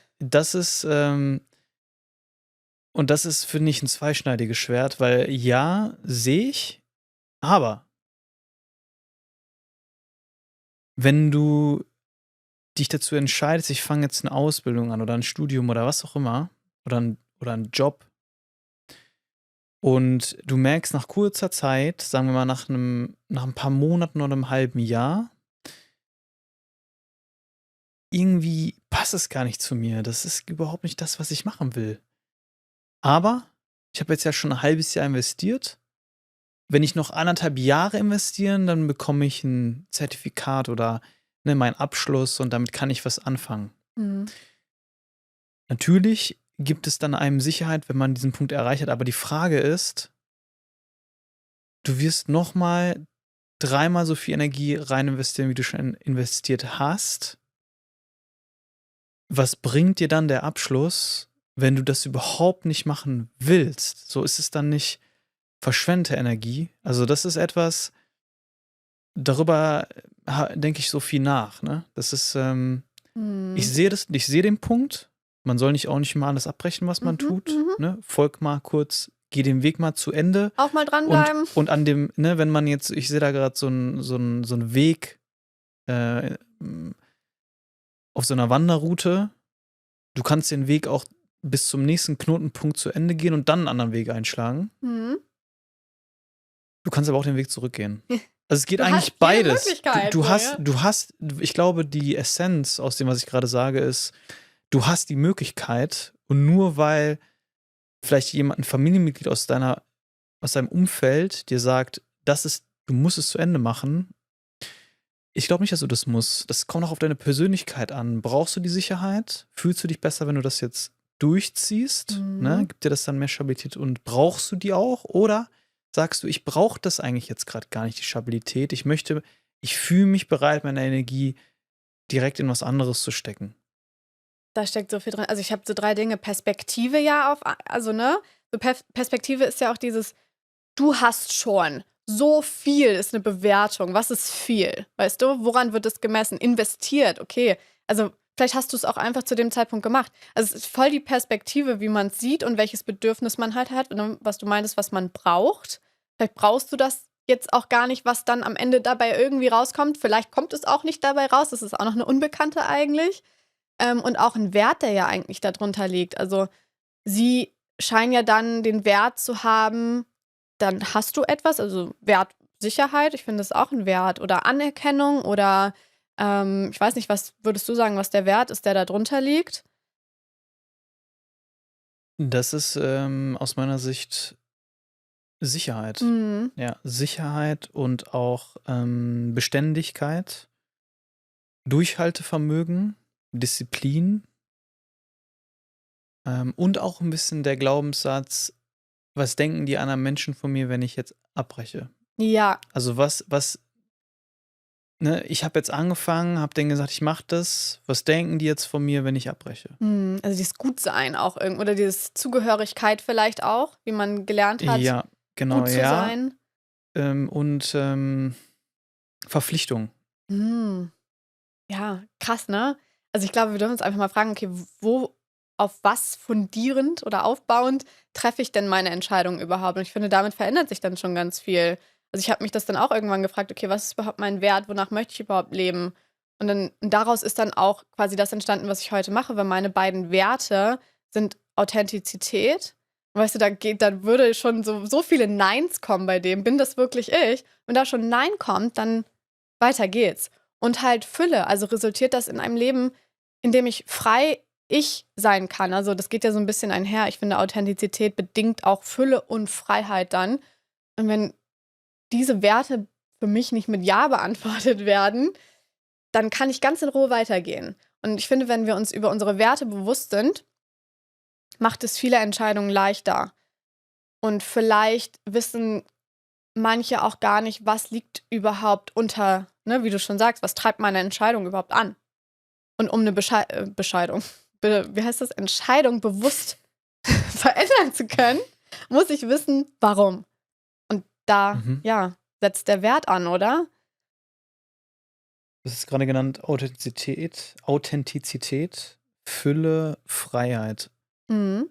Und das ist, finde ich, ein zweischneidiges Schwert, weil ja, sehe ich, aber wenn du dich dazu entscheidest, ich fange jetzt eine Ausbildung an oder ein Studium oder was auch immer oder einen Job und du merkst nach kurzer Zeit, sagen wir mal nach ein paar Monaten oder einem halben Jahr, irgendwie passt es gar nicht zu mir. Das ist überhaupt nicht das, was ich machen will. Aber ich habe jetzt ja schon ein halbes Jahr investiert. Wenn ich noch 1,5 Jahre investieren, dann bekomme ich ein Zertifikat oder meinen Abschluss und damit kann ich was anfangen. Mhm. Natürlich gibt es dann einem Sicherheit, wenn man diesen Punkt erreicht hat, aber die Frage ist, du wirst nochmal 3-mal so viel Energie rein investieren, wie du schon investiert hast, was bringt dir dann der Abschluss, wenn du das überhaupt nicht machen willst? So ist es dann nicht verschwendete Energie. Also das ist etwas, darüber denke ich so viel nach. Ne? Das ist, ich sehe den Punkt. Man soll auch nicht mal alles abbrechen, was man tut. Ne? Folg mal kurz, geh den Weg mal zu Ende. Auch mal dranbleiben. Und an dem, ne, wenn man jetzt, ich sehe da gerade so einen Weg auf so einer Wanderroute. Du kannst den Weg auch bis zum nächsten Knotenpunkt zu Ende gehen und dann einen anderen Weg einschlagen. Mhm. Du kannst aber auch den Weg zurückgehen. Also es geht Du eigentlich hast jede beides. Möglichkeit, Du so, hast, ja. ich glaube, die Essenz aus dem, was ich gerade sage, ist, du hast die Möglichkeit und nur weil vielleicht ein Familienmitglied aus deinem Umfeld dir sagt, du musst es zu Ende machen. Ich glaube nicht, dass du das musst. Das kommt auch auf deine Persönlichkeit an. Brauchst du die Sicherheit? Fühlst du dich besser, wenn du das jetzt durchziehst? Ne? Gibt dir das dann mehr Stabilität und brauchst du die auch? Oder sagst du, ich brauche das eigentlich jetzt gerade gar nicht, die Stabilität. Ich fühle mich bereit, meine Energie direkt in was anderes zu stecken. Da steckt so viel drin. Also ich habe so 3 Dinge. Perspektive ne? So Perspektive ist ja auch dieses, du hast schon. So viel ist eine Bewertung. Was ist viel? Weißt du, woran wird es gemessen? Investiert, okay. Also vielleicht hast du es auch einfach zu dem Zeitpunkt gemacht. Also es ist voll die Perspektive, wie man es sieht und welches Bedürfnis man halt hat. Und was du meintest, was man braucht. Vielleicht brauchst du das jetzt auch gar nicht, was dann am Ende dabei irgendwie rauskommt. Vielleicht kommt es auch nicht dabei raus. Das ist auch noch eine Unbekannte eigentlich. Und auch ein Wert, der ja eigentlich darunter liegt. Also sie scheinen ja dann den Wert zu haben, dann hast du etwas, also Wert, Sicherheit, ich finde das auch ein Wert. Oder Anerkennung oder ich weiß nicht, was würdest du sagen, was der Wert ist, der da drunter liegt? Das ist aus meiner Sicht Sicherheit. Mhm. Ja, Sicherheit und auch Beständigkeit, Durchhaltevermögen, Disziplin und auch ein bisschen der Glaubenssatz, was denken die anderen Menschen von mir, wenn ich jetzt abbreche? Ja. Also ne, ich habe jetzt angefangen, habe denen gesagt, ich mache das. Was denken die jetzt von mir, wenn ich abbreche? Also dieses Gutsein auch irgendwie oder dieses Zugehörigkeit vielleicht auch, wie man gelernt hat, Ja, genau, gut zu ja. sein. Und Verpflichtung. Ja, krass, ne? Also ich glaube, wir dürfen uns einfach mal fragen, okay, auf was fundierend oder aufbauend treffe ich denn meine Entscheidung überhaupt? Und ich finde, damit verändert sich dann schon ganz viel. Also ich habe mich das dann auch irgendwann gefragt, okay, was ist überhaupt mein Wert? Wonach möchte ich überhaupt leben? Und daraus ist dann auch quasi das entstanden, was ich heute mache, weil meine beiden Werte sind Authentizität. Und weißt du, da würde schon so viele Neins kommen bei dem. Bin das wirklich ich? Wenn da schon Nein kommt, dann weiter geht's. Und halt Fülle. Also resultiert das in einem Leben, in dem ich frei ich sein kann. Also das geht ja so ein bisschen einher. Ich finde, Authentizität bedingt auch Fülle und Freiheit dann. Und wenn diese Werte für mich nicht mit Ja beantwortet werden, dann kann ich ganz in Ruhe weitergehen. Und ich finde, wenn wir uns über unsere Werte bewusst sind, macht es viele Entscheidungen leichter. Und vielleicht wissen manche auch gar nicht, was liegt überhaupt unter, ne, wie du schon sagst, was treibt meine Entscheidung überhaupt an? Und um eine Entscheidung bewusst verändern zu können, muss ich wissen, warum. Und da, setzt der Wert an, oder? Du hast es gerade genannt, Authentizität, Fülle, Freiheit. Mhm.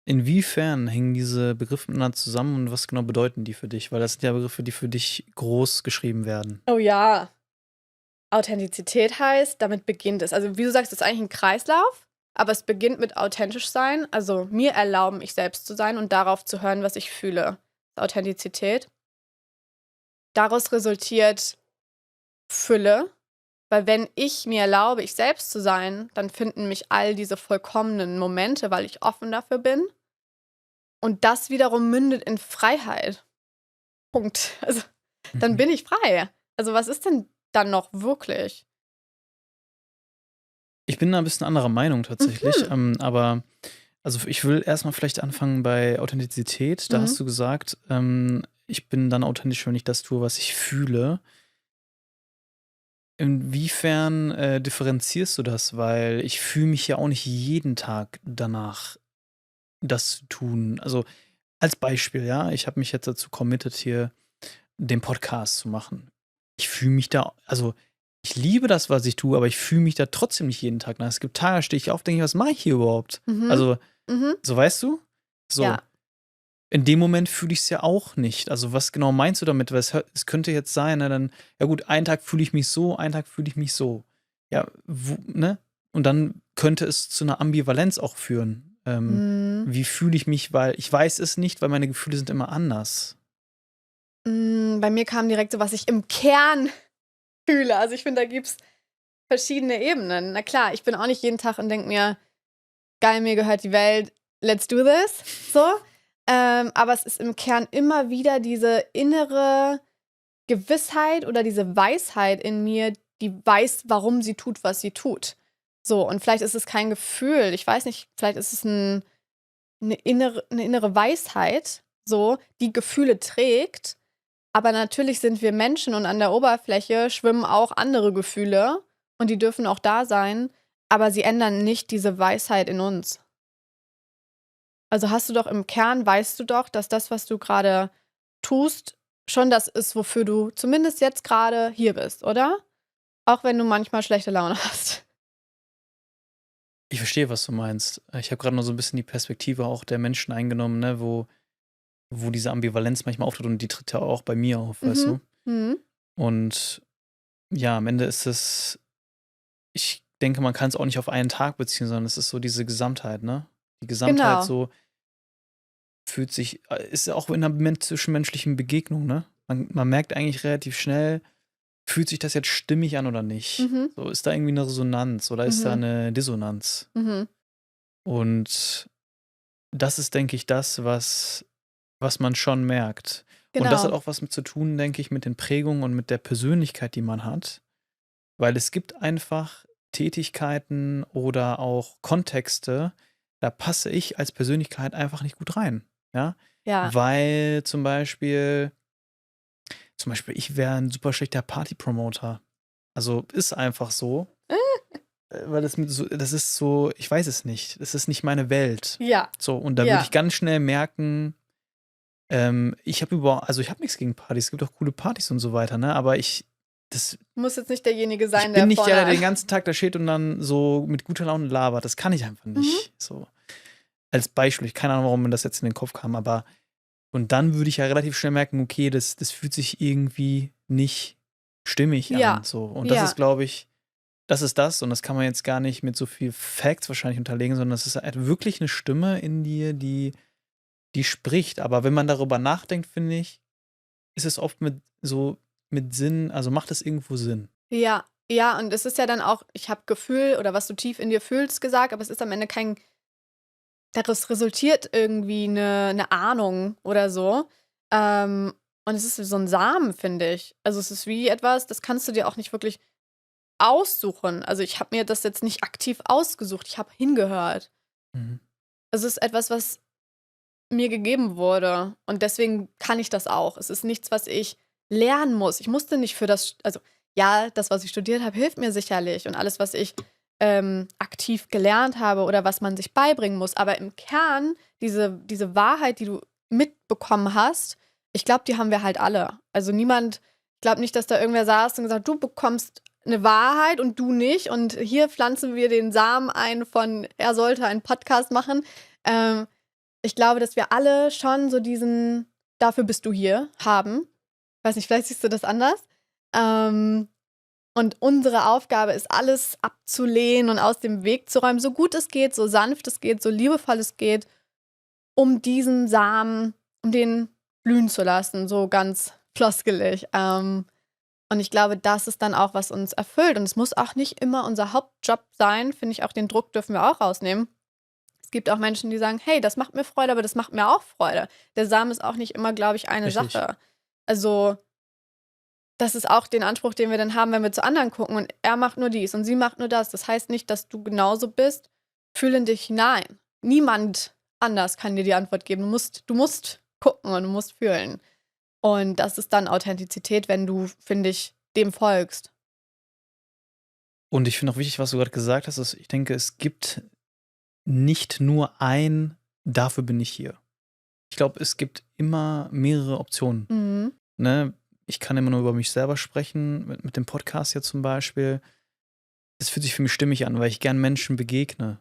Inwiefern hängen diese Begriffe miteinander zusammen und was genau bedeuten die für dich? Weil das sind ja Begriffe, die für dich groß geschrieben werden. Oh ja. Authentizität heißt, damit beginnt es. Also wie du sagst, es ist eigentlich ein Kreislauf, aber es beginnt mit authentisch sein, also mir erlauben, ich selbst zu sein und darauf zu hören, was ich fühle. Authentizität. Daraus resultiert Fülle, weil wenn ich mir erlaube, ich selbst zu sein, dann finden mich all diese vollkommenen Momente, weil ich offen dafür bin. Und das wiederum mündet in Freiheit. Punkt. Also dann bin ich frei. Also was ist denn dann noch wirklich? Ich bin da ein bisschen anderer Meinung tatsächlich, aber also ich will erstmal vielleicht anfangen bei Authentizität. Da hast du gesagt, ich bin dann authentisch, wenn ich das tue, was ich fühle. inwiefern differenzierst du das? Weil ich fühle mich ja auch nicht jeden Tag danach, das zu tun. Also als Beispiel, ja, ich habe mich jetzt dazu committed, hier den Podcast zu machen. Ich fühle mich da, also ich liebe das, was ich tue, aber ich fühle mich da trotzdem nicht jeden Tag nach. Es gibt Tage, da stehe ich auf, denke ich, was mache ich hier überhaupt? Mhm. Also, Mhm. so weißt du? So. Ja. In dem Moment fühle ich es ja auch nicht. Also, was genau meinst du damit? Weil es könnte jetzt sein, ne, dann, ja gut, einen Tag fühle ich mich so, einen Tag fühle ich mich so. Ja, ne? Und dann könnte es zu einer Ambivalenz auch führen. Wie fühle ich mich, weil ich weiß es nicht, weil meine Gefühle sind immer anders. Bei mir kam direkt so, was ich im Kern fühle. Also ich finde, da gibt es verschiedene Ebenen. Na klar, ich bin auch nicht jeden Tag und denke mir, geil, mir gehört die Welt, let's do this. So. Aber es ist im Kern immer wieder diese innere Gewissheit oder diese Weisheit in mir, die weiß, warum sie tut, was sie tut. So, und vielleicht ist es kein Gefühl, ich weiß nicht, vielleicht ist es eine innere Weisheit, so, die Gefühle trägt. Aber natürlich sind wir Menschen und an der Oberfläche schwimmen auch andere Gefühle und die dürfen auch da sein, aber sie ändern nicht diese Weisheit in uns. Also hast du doch im Kern, weißt du doch, dass das, was du gerade tust, schon das ist, wofür du zumindest jetzt gerade hier bist, oder? Auch wenn du manchmal schlechte Laune hast. Ich verstehe, was du meinst. Ich habe gerade noch so ein bisschen die Perspektive auch der Menschen eingenommen, ne, wo diese Ambivalenz manchmal auftritt und die tritt ja auch bei mir auf, weißt du? Mhm. Und ja, am Ende ist es, ich denke, man kann es auch nicht auf einen Tag beziehen, sondern es ist so diese Gesamtheit, ne? Die Gesamtheit Genau. so fühlt sich, ist ja auch in einer zwischenmenschlichen Begegnung, ne? Man merkt eigentlich relativ schnell, fühlt sich das jetzt stimmig an oder nicht? Mhm. So, ist da irgendwie eine Resonanz oder ist da Mhm. eine Dissonanz? Mhm. Und das ist, denke ich, das, was man schon merkt. Und das hat Genau. auch was mit zu tun, denke ich, mit den Prägungen und mit der Persönlichkeit, die man hat. Weil es gibt einfach Tätigkeiten oder auch Kontexte, da passe ich als Persönlichkeit einfach nicht gut rein. Ja? Ja. Weil zum Beispiel, ich wäre ein super schlechter Party-Promoter. Also ist einfach so. Weil das ist so, ich weiß es nicht. Das ist nicht meine Welt. Ja. So, und da würde ich ganz schnell merken, ich habe nichts gegen Partys. Es gibt auch coole Partys und so weiter, ne? Aber Muss jetzt nicht derjenige ich sein, bin der nicht der, der vorne. den ganzen Tag da steht und dann so mit guter Laune labert. Das kann ich einfach nicht. So. Als Beispiel, ich keine Ahnung, warum mir das jetzt in den Kopf kam, aber und dann würde ich ja relativ schnell merken, okay, das fühlt sich irgendwie nicht stimmig Ja. an. So. Und das Ja. ist, glaube ich, das ist das. Und das kann man jetzt gar nicht mit so viel Facts wahrscheinlich unterlegen, sondern das ist halt wirklich eine Stimme in dir, die spricht. Aber wenn man darüber nachdenkt, finde ich, ist es oft mit Sinn, also macht es irgendwo Sinn. Ja. Ja, und es ist ja dann auch, ich habe Gefühl oder was du tief in dir fühlst gesagt, aber es ist am Ende daraus resultiert irgendwie eine Ahnung oder so. Und es ist so ein Samen, finde ich. Also es ist wie etwas, das kannst du dir auch nicht wirklich aussuchen. Also ich habe mir das jetzt nicht aktiv ausgesucht, ich habe hingehört. Mhm. Es ist etwas, was mir gegeben wurde und deswegen kann ich das auch. Es ist nichts, was ich lernen muss. Ich musste nicht für das, also ja, das, was ich studiert habe, hilft mir sicherlich und alles, was ich aktiv gelernt habe oder was man sich beibringen muss. Aber im Kern, diese Wahrheit, die du mitbekommen hast, ich glaube, die haben wir halt alle. Also ich glaube nicht, dass da irgendwer saß und gesagt, du bekommst eine Wahrheit und du nicht. Und hier pflanzen wir den Samen ein von, er sollte einen Podcast machen. Ich glaube, dass wir alle schon so diesen, dafür bist du hier, haben. Weiß nicht, vielleicht siehst du das anders. Und unsere Aufgabe ist, alles abzulehnen und aus dem Weg zu räumen, so gut es geht, so sanft es geht, so liebevoll es geht, um diesen Samen, um den blühen zu lassen, so ganz floskelig. Und ich glaube, das ist dann auch, was uns erfüllt. Und es muss auch nicht immer unser Hauptjob sein, finde ich, auch den Druck dürfen wir auch rausnehmen. Es gibt auch Menschen, die sagen, hey, das macht mir Freude, aber das macht mir auch Freude. Der Samen ist auch nicht immer, glaube ich, eine Richtig. Sache. Also das ist auch den Anspruch, den wir dann haben, wenn wir zu anderen gucken und er macht nur dies und sie macht nur das. Das heißt nicht, dass du genauso bist. Fühl in dich hinein. Niemand anders kann dir die Antwort geben. Du musst gucken und du musst fühlen. Und das ist dann Authentizität, wenn du, finde ich, dem folgst. Und ich finde auch wichtig, was du gerade gesagt hast, ist, ich denke, es gibt nicht nur ein, dafür bin ich hier. Ich glaube, es gibt immer mehrere Optionen. Mhm. Ne? Ich kann immer nur über mich selber sprechen, mit dem Podcast hier zum Beispiel. Es fühlt sich für mich stimmig an, weil ich gern Menschen begegne.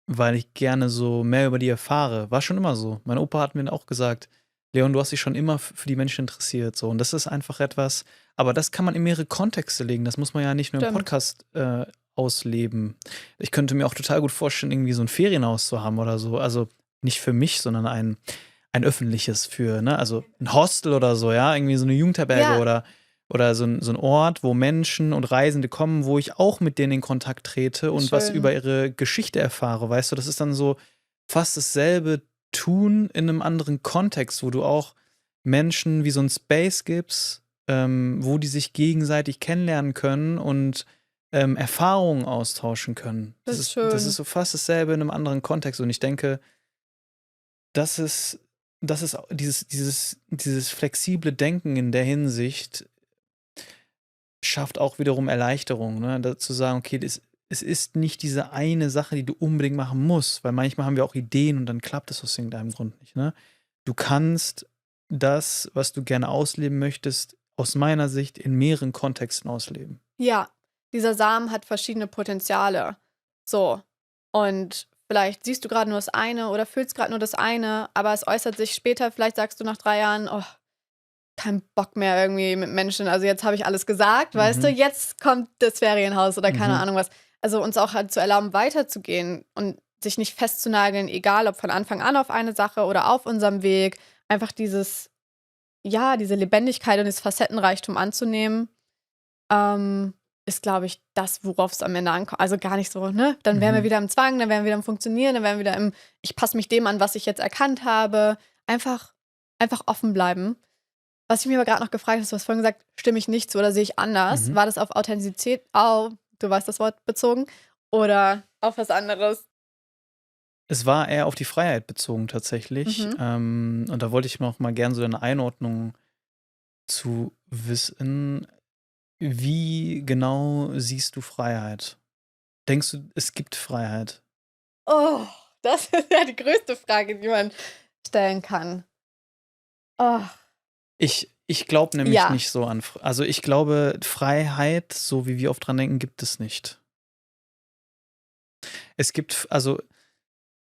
Weil ich gerne so mehr über die erfahre. War schon immer so. Mein Opa hat mir auch gesagt, Leon, du hast dich schon immer für die Menschen interessiert. So. Und das ist einfach etwas, aber das kann man in mehrere Kontexte legen. Das muss man ja nicht nur im Stimmt. Podcast ausleben. Ich könnte mir auch total gut vorstellen, irgendwie so ein Ferienhaus zu haben oder so. Also nicht für mich, sondern ein öffentliches für, ne? Also ein Hostel oder so, ja, irgendwie so eine Jugendherberge Ja. oder so ein Ort, wo Menschen und Reisende kommen, wo ich auch mit denen in Kontakt trete und was Schön. über ihre Geschichte erfahre, weißt du? Das ist dann so fast dasselbe Tun in einem anderen Kontext, wo du auch Menschen wie so ein Space gibst, wo die sich gegenseitig kennenlernen können und Erfahrungen austauschen können. Das ist Das schön. ist so fast dasselbe in einem anderen Kontext. Und ich denke, das ist, das ist dieses flexible Denken in der Hinsicht schafft auch wiederum Erleichterung, ne? Da zu sagen, okay, es ist nicht diese eine Sache, die du unbedingt machen musst, weil manchmal haben wir auch Ideen und dann klappt es aus irgendeinem Grund nicht, ne? Du kannst das, was du gerne ausleben möchtest, aus meiner Sicht in mehreren Kontexten ausleben. Ja, dieser Samen hat verschiedene Potenziale. So. Und vielleicht siehst du gerade nur das eine oder fühlst gerade nur das eine, aber es äußert sich später, vielleicht sagst du nach 3 Jahren, oh, kein Bock mehr irgendwie mit Menschen. Also jetzt habe ich alles gesagt, weißt du, Mhm. jetzt kommt das Ferienhaus oder keine Mhm. Ahnung was. Also uns auch halt zu erlauben, weiterzugehen und sich nicht festzunageln, egal ob von Anfang an auf eine Sache oder auf unserem Weg. Einfach diese Lebendigkeit und dieses Facettenreichtum anzunehmen, ist, glaube ich, das, worauf es am Ende ankommt. Also gar nicht so, ne? Dann wären wir Mhm. wieder im Zwang, dann wären wir wieder im Funktionieren, dann wären wir wieder im, ich passe mich dem an, was ich jetzt erkannt habe. Einfach offen bleiben. Was ich mir aber gerade noch gefragt habe, du hast vorhin gesagt, stimme ich nicht zu oder sehe ich anders. Mhm. War das auf Authentizität, du weißt das Wort, bezogen? Oder auf was anderes? Es war eher auf die Freiheit bezogen tatsächlich. Mhm. Und da wollte ich noch mal gern so eine Einordnung zu wissen. Wie genau siehst du Freiheit? Denkst du, es gibt Freiheit? Oh, das ist ja die größte Frage, die man stellen kann. Oh, Ich glaube nämlich ja. nicht so an. Also ich glaube, Freiheit, so wie wir oft dran denken, gibt es nicht. Es gibt, also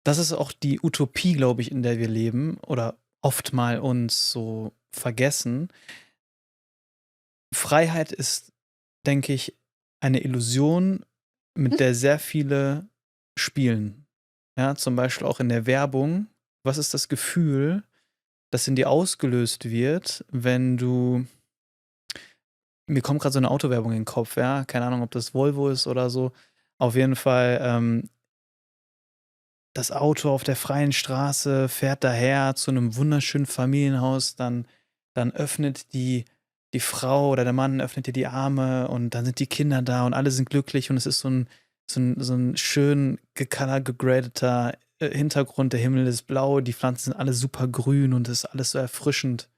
das ist auch die Utopie, glaube ich, in der wir leben oder oft mal uns so vergessen. Freiheit ist, denke ich, eine Illusion, mit der sehr viele spielen. Ja, zum Beispiel auch in der Werbung. Was ist das Gefühl, das in dir ausgelöst wird, wenn du. Mir kommt gerade so eine Autowerbung in den Kopf, ja. Keine Ahnung, ob das Volvo ist oder so. Auf jeden Fall, das Auto auf der freien Straße fährt daher zu einem wunderschönen Familienhaus, dann öffnet die Frau oder der Mann öffnet dir die Arme und dann sind die Kinder da und alle sind glücklich und es ist so ein schön gegradeter Hintergrund, der Himmel ist blau, die Pflanzen sind alle super grün und es ist alles so erfrischend.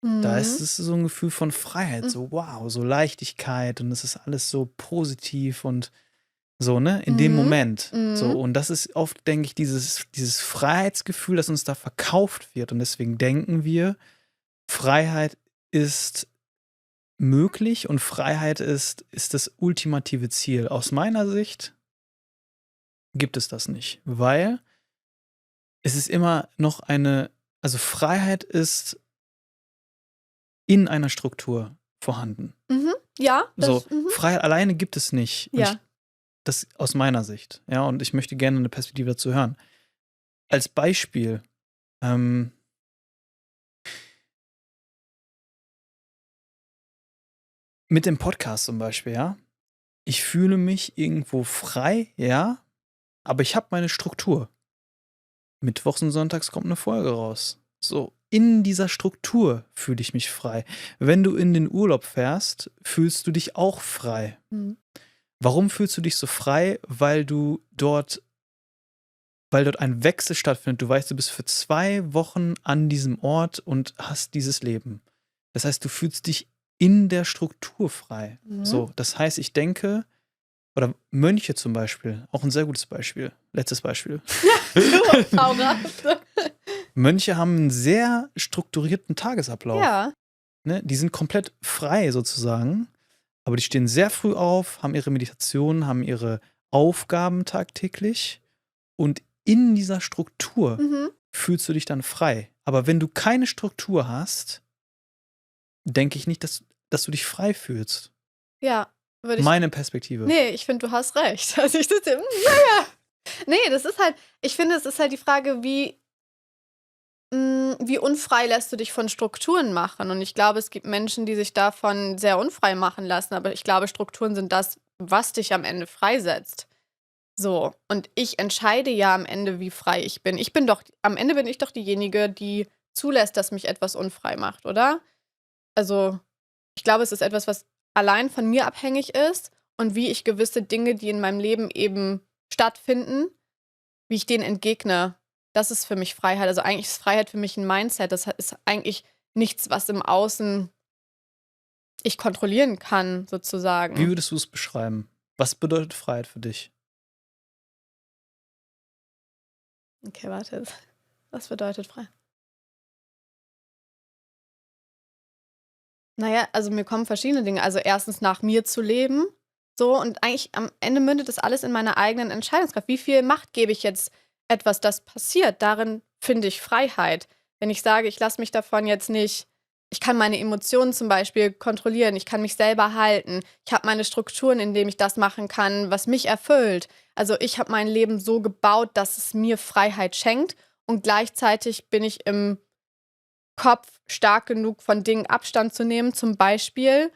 Da ist Mhm. es so ein Gefühl von Freiheit, so wow, so Leichtigkeit und es ist alles so positiv und so, ne, in dem Mhm. Moment. So, Mhm. und das ist oft, denke ich, dieses Freiheitsgefühl, das uns da verkauft wird. Und deswegen denken wir, Freiheit ist möglich und Freiheit ist das ultimative Ziel. Aus meiner Sicht gibt es das nicht, weil es ist immer noch also Freiheit ist in einer Struktur vorhanden. Mhm. Ja, So, das. Freiheit alleine gibt es nicht. Und Ja. das aus meiner Sicht. Ja, und ich möchte gerne eine Perspektive dazu hören. Als Beispiel, ähm, mit dem Podcast zum Beispiel, ja. Ich fühle mich irgendwo frei, ja, aber ich habe meine Struktur. Mittwochs und sonntags kommt eine Folge raus. So, in dieser Struktur fühle ich mich frei. Wenn du in den Urlaub fährst, fühlst du dich auch frei. Mhm. Warum fühlst du dich so frei? Weil dort ein Wechsel stattfindet. Du weißt, du bist für 2 Wochen an diesem Ort und hast dieses Leben. Das heißt, du fühlst dich in der Struktur frei. Mhm. So, das heißt, ich denke, Oder Mönche zum Beispiel, auch ein sehr gutes Beispiel. Letztes Beispiel. Hau raus. Mönche haben einen sehr strukturierten Tagesablauf. Ja. Ne? Die sind komplett frei sozusagen, aber die stehen sehr früh auf, haben ihre Meditation, haben ihre Aufgaben tagtäglich und in dieser Struktur Mhm. fühlst du dich dann frei. Aber wenn du keine Struktur hast, denke ich nicht, dass du dich frei fühlst. Ja, würde ich. Meine Perspektive. Nee, ich finde, du hast recht. Also ich sitze, ja. Nee, das ist halt, ich finde, es ist halt die Frage, wie unfrei lässt du dich von Strukturen machen? Und ich glaube, es gibt Menschen, die sich davon sehr unfrei machen lassen, aber ich glaube, Strukturen sind das, was dich am Ende freisetzt. So, und ich entscheide ja am Ende, wie frei ich bin. Am Ende bin ich doch diejenige, die zulässt, dass mich etwas unfrei macht, oder? Also, ich glaube, es ist etwas, was allein von mir abhängig ist und wie ich gewisse Dinge, die in meinem Leben eben stattfinden, wie ich denen entgegne. Das ist für mich Freiheit. Also eigentlich ist Freiheit für mich ein Mindset. Das ist eigentlich nichts, was im Außen ich kontrollieren kann, sozusagen. Wie würdest du es beschreiben? Was bedeutet Freiheit für dich? Okay, warte. Was bedeutet frei? Naja, also mir kommen verschiedene Dinge. Also erstens nach mir zu leben. So, und eigentlich am Ende mündet das alles in meiner eigenen Entscheidungskraft. Wie viel Macht gebe ich jetzt etwas, das passiert? Darin finde ich Freiheit. Wenn ich sage, ich lasse mich davon jetzt nicht, ich kann meine Emotionen zum Beispiel kontrollieren, ich kann mich selber halten, ich habe meine Strukturen, in denen ich das machen kann, was mich erfüllt. Also ich habe mein Leben so gebaut, dass es mir Freiheit schenkt und gleichzeitig bin ich im Kopf stark genug, von Dingen Abstand zu nehmen, zum Beispiel,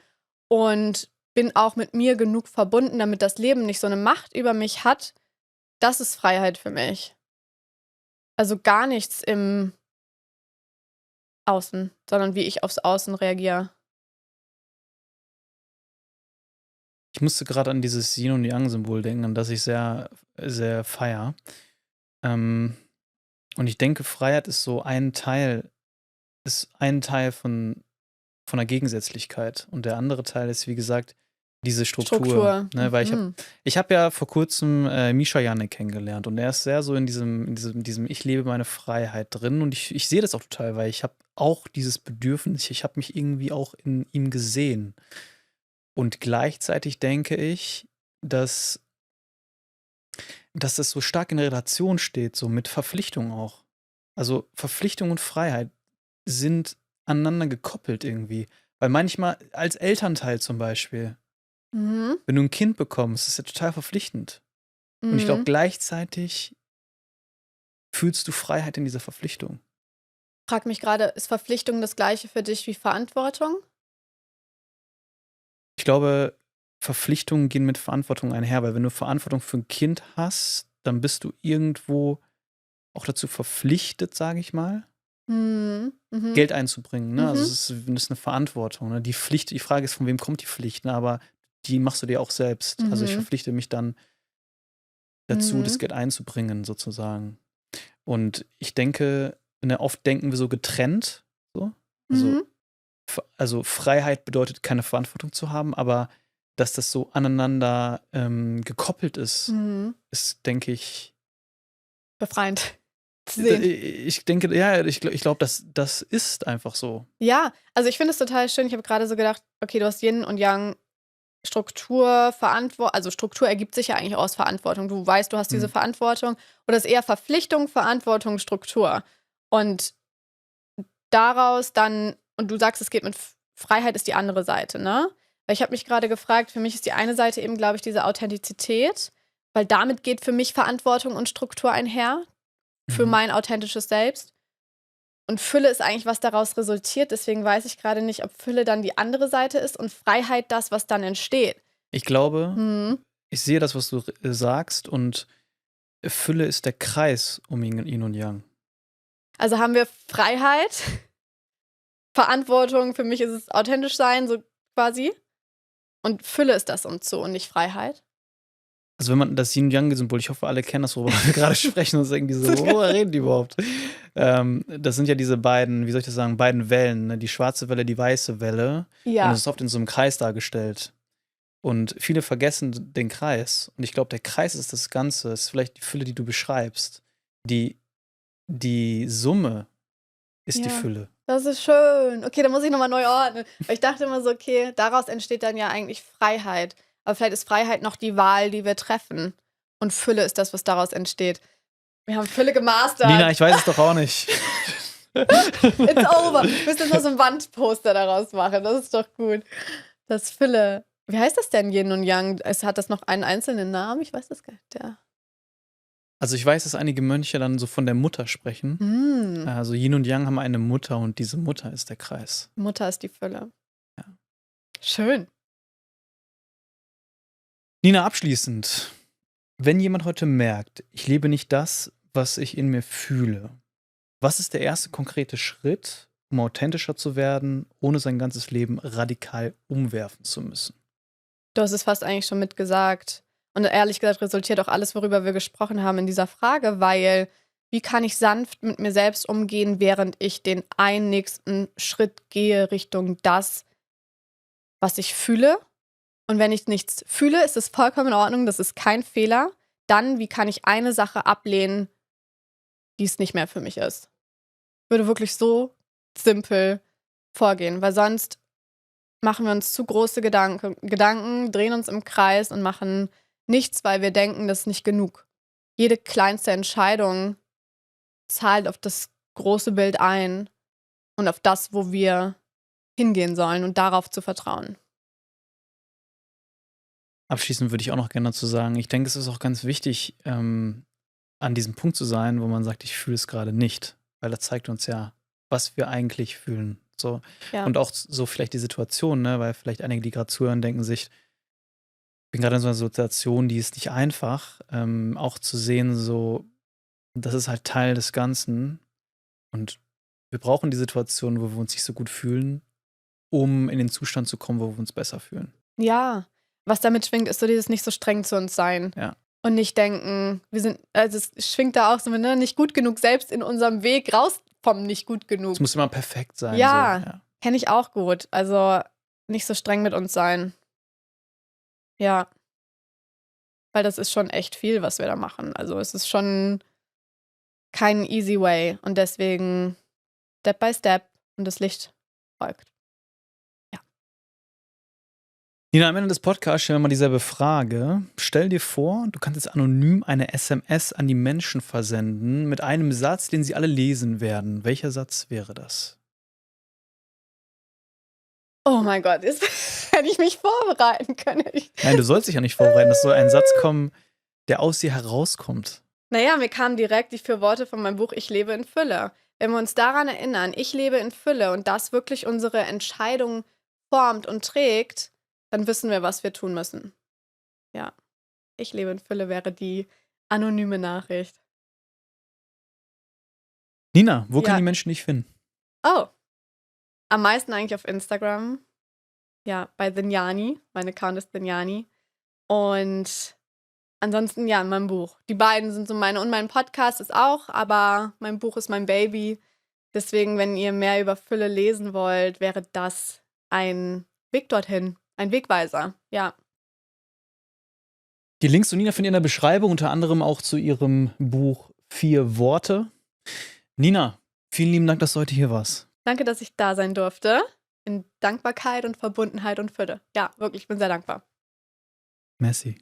und bin auch mit mir genug verbunden, damit das Leben nicht so eine Macht über mich hat. Das ist Freiheit für mich. Also gar nichts im Außen, sondern wie ich aufs Außen reagiere. Ich musste gerade an dieses Yin- und Yang-Symbol denken, an das ich sehr, sehr feier. Und ich denke, Freiheit ist so ein Teil von der Gegensätzlichkeit. Und der andere Teil ist, wie gesagt, diese Struktur. Ne? Weil ich hab ja vor kurzem Misha Janek kennengelernt und er ist sehr so in diesem Ich lebe meine Freiheit drin und ich sehe das auch total, weil ich habe auch dieses Bedürfnis, ich habe mich irgendwie auch in ihm gesehen. Und gleichzeitig denke ich, dass das so stark in Relation steht, so mit Verpflichtung auch. Also Verpflichtung und Freiheit sind aneinander gekoppelt irgendwie. Weil manchmal als Elternteil zum Beispiel, Mhm. wenn du ein Kind bekommst, ist ja total verpflichtend. Und ich glaube, gleichzeitig fühlst du Freiheit in dieser Verpflichtung. Frag mich gerade, ist Verpflichtung das gleiche für dich wie Verantwortung? Ich glaube, Verpflichtungen gehen mit Verantwortung einher, weil wenn du Verantwortung für ein Kind hast, dann bist du irgendwo auch dazu verpflichtet, sage ich mal, Mhm. Geld einzubringen. Ne? Also Mhm. es ist eine Verantwortung. Ne? Die Pflicht, die Frage ist, von wem kommt die Pflicht, ne? Aber die machst du dir auch selbst. Also ich Mhm. verpflichte mich dann dazu, Mhm. das Geld einzubringen, sozusagen. Und ich denke, ne, oft denken wir so getrennt. So. Mhm. Also Freiheit bedeutet, keine Verantwortung zu haben, aber dass das so aneinander gekoppelt ist, Mhm. ist, denke ich, Befreiend zu sehen. ich denke, ja, ich glaube, das ist einfach so. Ja, also ich finde es total schön. Ich habe gerade so gedacht, okay, du hast Yin und Yang, Struktur, Verantwortung. Also Struktur ergibt sich ja eigentlich aus Verantwortung. Du weißt, du hast diese Verantwortung. Oder es ist eher Verpflichtung, Verantwortung, Struktur. Und daraus dann, und du sagst, es geht mit Freiheit ist die andere Seite, ne? Weil ich habe mich gerade gefragt, für mich ist die eine Seite eben, glaube ich, diese Authentizität, weil damit geht für mich Verantwortung und Struktur einher, für mein authentisches Selbst. Und Fülle ist eigentlich, was daraus resultiert. Deswegen weiß ich gerade nicht, ob Fülle dann die andere Seite ist und Freiheit das, was dann entsteht. Ich glaube, ich sehe das, was du sagst, und Fülle ist der Kreis um Yin und Yang. Also haben wir Freiheit, Verantwortung, für mich ist es authentisch sein, so quasi. Und Fülle ist das und so und nicht Freiheit. Also wenn man das Yin-Yang-Symbol, ich hoffe, alle kennen das, worüber wir gerade sprechen und denken, worüber reden die überhaupt? Das sind ja diese beiden, wie soll ich das sagen, beiden Wellen, ne? Die schwarze Welle, die weiße Welle. Ja. Und es ist oft in so einem Kreis dargestellt. Und viele vergessen den Kreis. Und ich glaube, der Kreis ist das Ganze, ist vielleicht die Fülle, die du beschreibst. Die Summe ist die Ja. Fülle. Das ist schön. Okay, dann muss ich nochmal neu ordnen. Weil ich dachte immer so, okay, daraus entsteht dann ja eigentlich Freiheit. Aber vielleicht ist Freiheit noch die Wahl, die wir treffen. Und Fülle ist das, was daraus entsteht. Wir haben Fülle gemastert. Nina, ich weiß es doch auch nicht. It's over. Wir müssen jetzt noch so ein Wandposter daraus machen. Das ist doch gut. Das Fülle. Wie heißt das denn, Yin und Yang? Hat das noch einen einzelnen Namen? Ich weiß das gar nicht. Also ich weiß, dass einige Mönche dann so von der Mutter sprechen. Also Yin und Yang haben eine Mutter und diese Mutter ist der Kreis. Mutter ist die Fülle. Ja. Schön. Nina, abschließend. Wenn jemand heute merkt, ich lebe nicht das, was ich in mir fühle, was ist der erste konkrete Schritt, um authentischer zu werden, ohne sein ganzes Leben radikal umwerfen zu müssen? Du hast es fast eigentlich schon mitgesagt. Und ehrlich gesagt resultiert auch alles, worüber wir gesprochen haben, in dieser Frage, weil wie kann ich sanft mit mir selbst umgehen, während ich den einen nächsten Schritt gehe Richtung das, was ich fühle? Und wenn ich nichts fühle, ist es vollkommen in Ordnung, das ist kein Fehler. Dann, wie kann ich eine Sache ablehnen, die es nicht mehr für mich ist? Ich würde wirklich so simpel vorgehen, weil sonst machen wir uns zu große Gedanken, drehen uns im Kreis und machen nichts, weil wir denken, das ist nicht genug. Jede kleinste Entscheidung zahlt auf das große Bild ein und auf das, wo wir hingehen sollen und darauf zu vertrauen. Abschließend würde ich auch noch gerne dazu sagen, ich denke, es ist auch ganz wichtig, an diesem Punkt zu sein, wo man sagt, ich fühle es gerade nicht. Weil das zeigt uns ja, was wir eigentlich fühlen. So. Ja. Und auch so vielleicht die Situation, ne? Weil vielleicht einige, die gerade zuhören, denken sich, ich bin gerade in so einer Situation, die ist nicht einfach, auch zu sehen, so, das ist halt Teil des Ganzen. Und wir brauchen die Situation, wo wir uns nicht so gut fühlen, um in den Zustand zu kommen, wo wir uns besser fühlen. Ja, was damit schwingt, ist so dieses nicht so streng zu uns sein. Ja. Und nicht denken, also es schwingt da auch so, ne, nicht gut genug, selbst in unserem Weg raus vom nicht gut genug. Es muss immer perfekt sein. Ja, so, ja. kenne ich auch gut. Also nicht so streng mit uns sein. Ja. Weil das ist schon echt viel, was wir da machen. Also es ist schon kein easy way. Und deswegen Step by Step und das Licht folgt. Nina, am Ende des Podcasts stellen wir mal dieselbe Frage. Stell dir vor, du kannst jetzt anonym eine SMS an die Menschen versenden mit einem Satz, den sie alle lesen werden. Welcher Satz wäre das? Oh mein Gott, jetzt hätte ich mich vorbereiten können. Nein, du sollst dich ja nicht vorbereiten. Es soll ein Satz kommen, der aus dir herauskommt. Naja, mir kamen direkt die 4 Worte von meinem Buch Ich lebe in Fülle. Wenn wir uns daran erinnern, ich lebe in Fülle und das wirklich unsere Entscheidung formt und trägt, dann wissen wir, was wir tun müssen. Ja, ich lebe in Fülle wäre die anonyme Nachricht. Nina, wo Ja. können die Menschen dich finden? Oh, am meisten eigentlich auf Instagram. Ja, bei Dhinjani. Mein Account ist Dhinjani. Und ansonsten, ja, in meinem Buch. Die beiden sind so meine, und mein Podcast ist auch, aber mein Buch ist mein Baby. Deswegen, wenn ihr mehr über Fülle lesen wollt, wäre das ein Weg dorthin. Ein Wegweiser, ja. Die Links zu Nina findet ihr in der Beschreibung, unter anderem auch zu ihrem Buch 4 Worte. Nina, vielen lieben Dank, dass du heute hier warst. Danke, dass ich da sein durfte. In Dankbarkeit und Verbundenheit und Fülle. Ja, wirklich, ich bin sehr dankbar. Merci.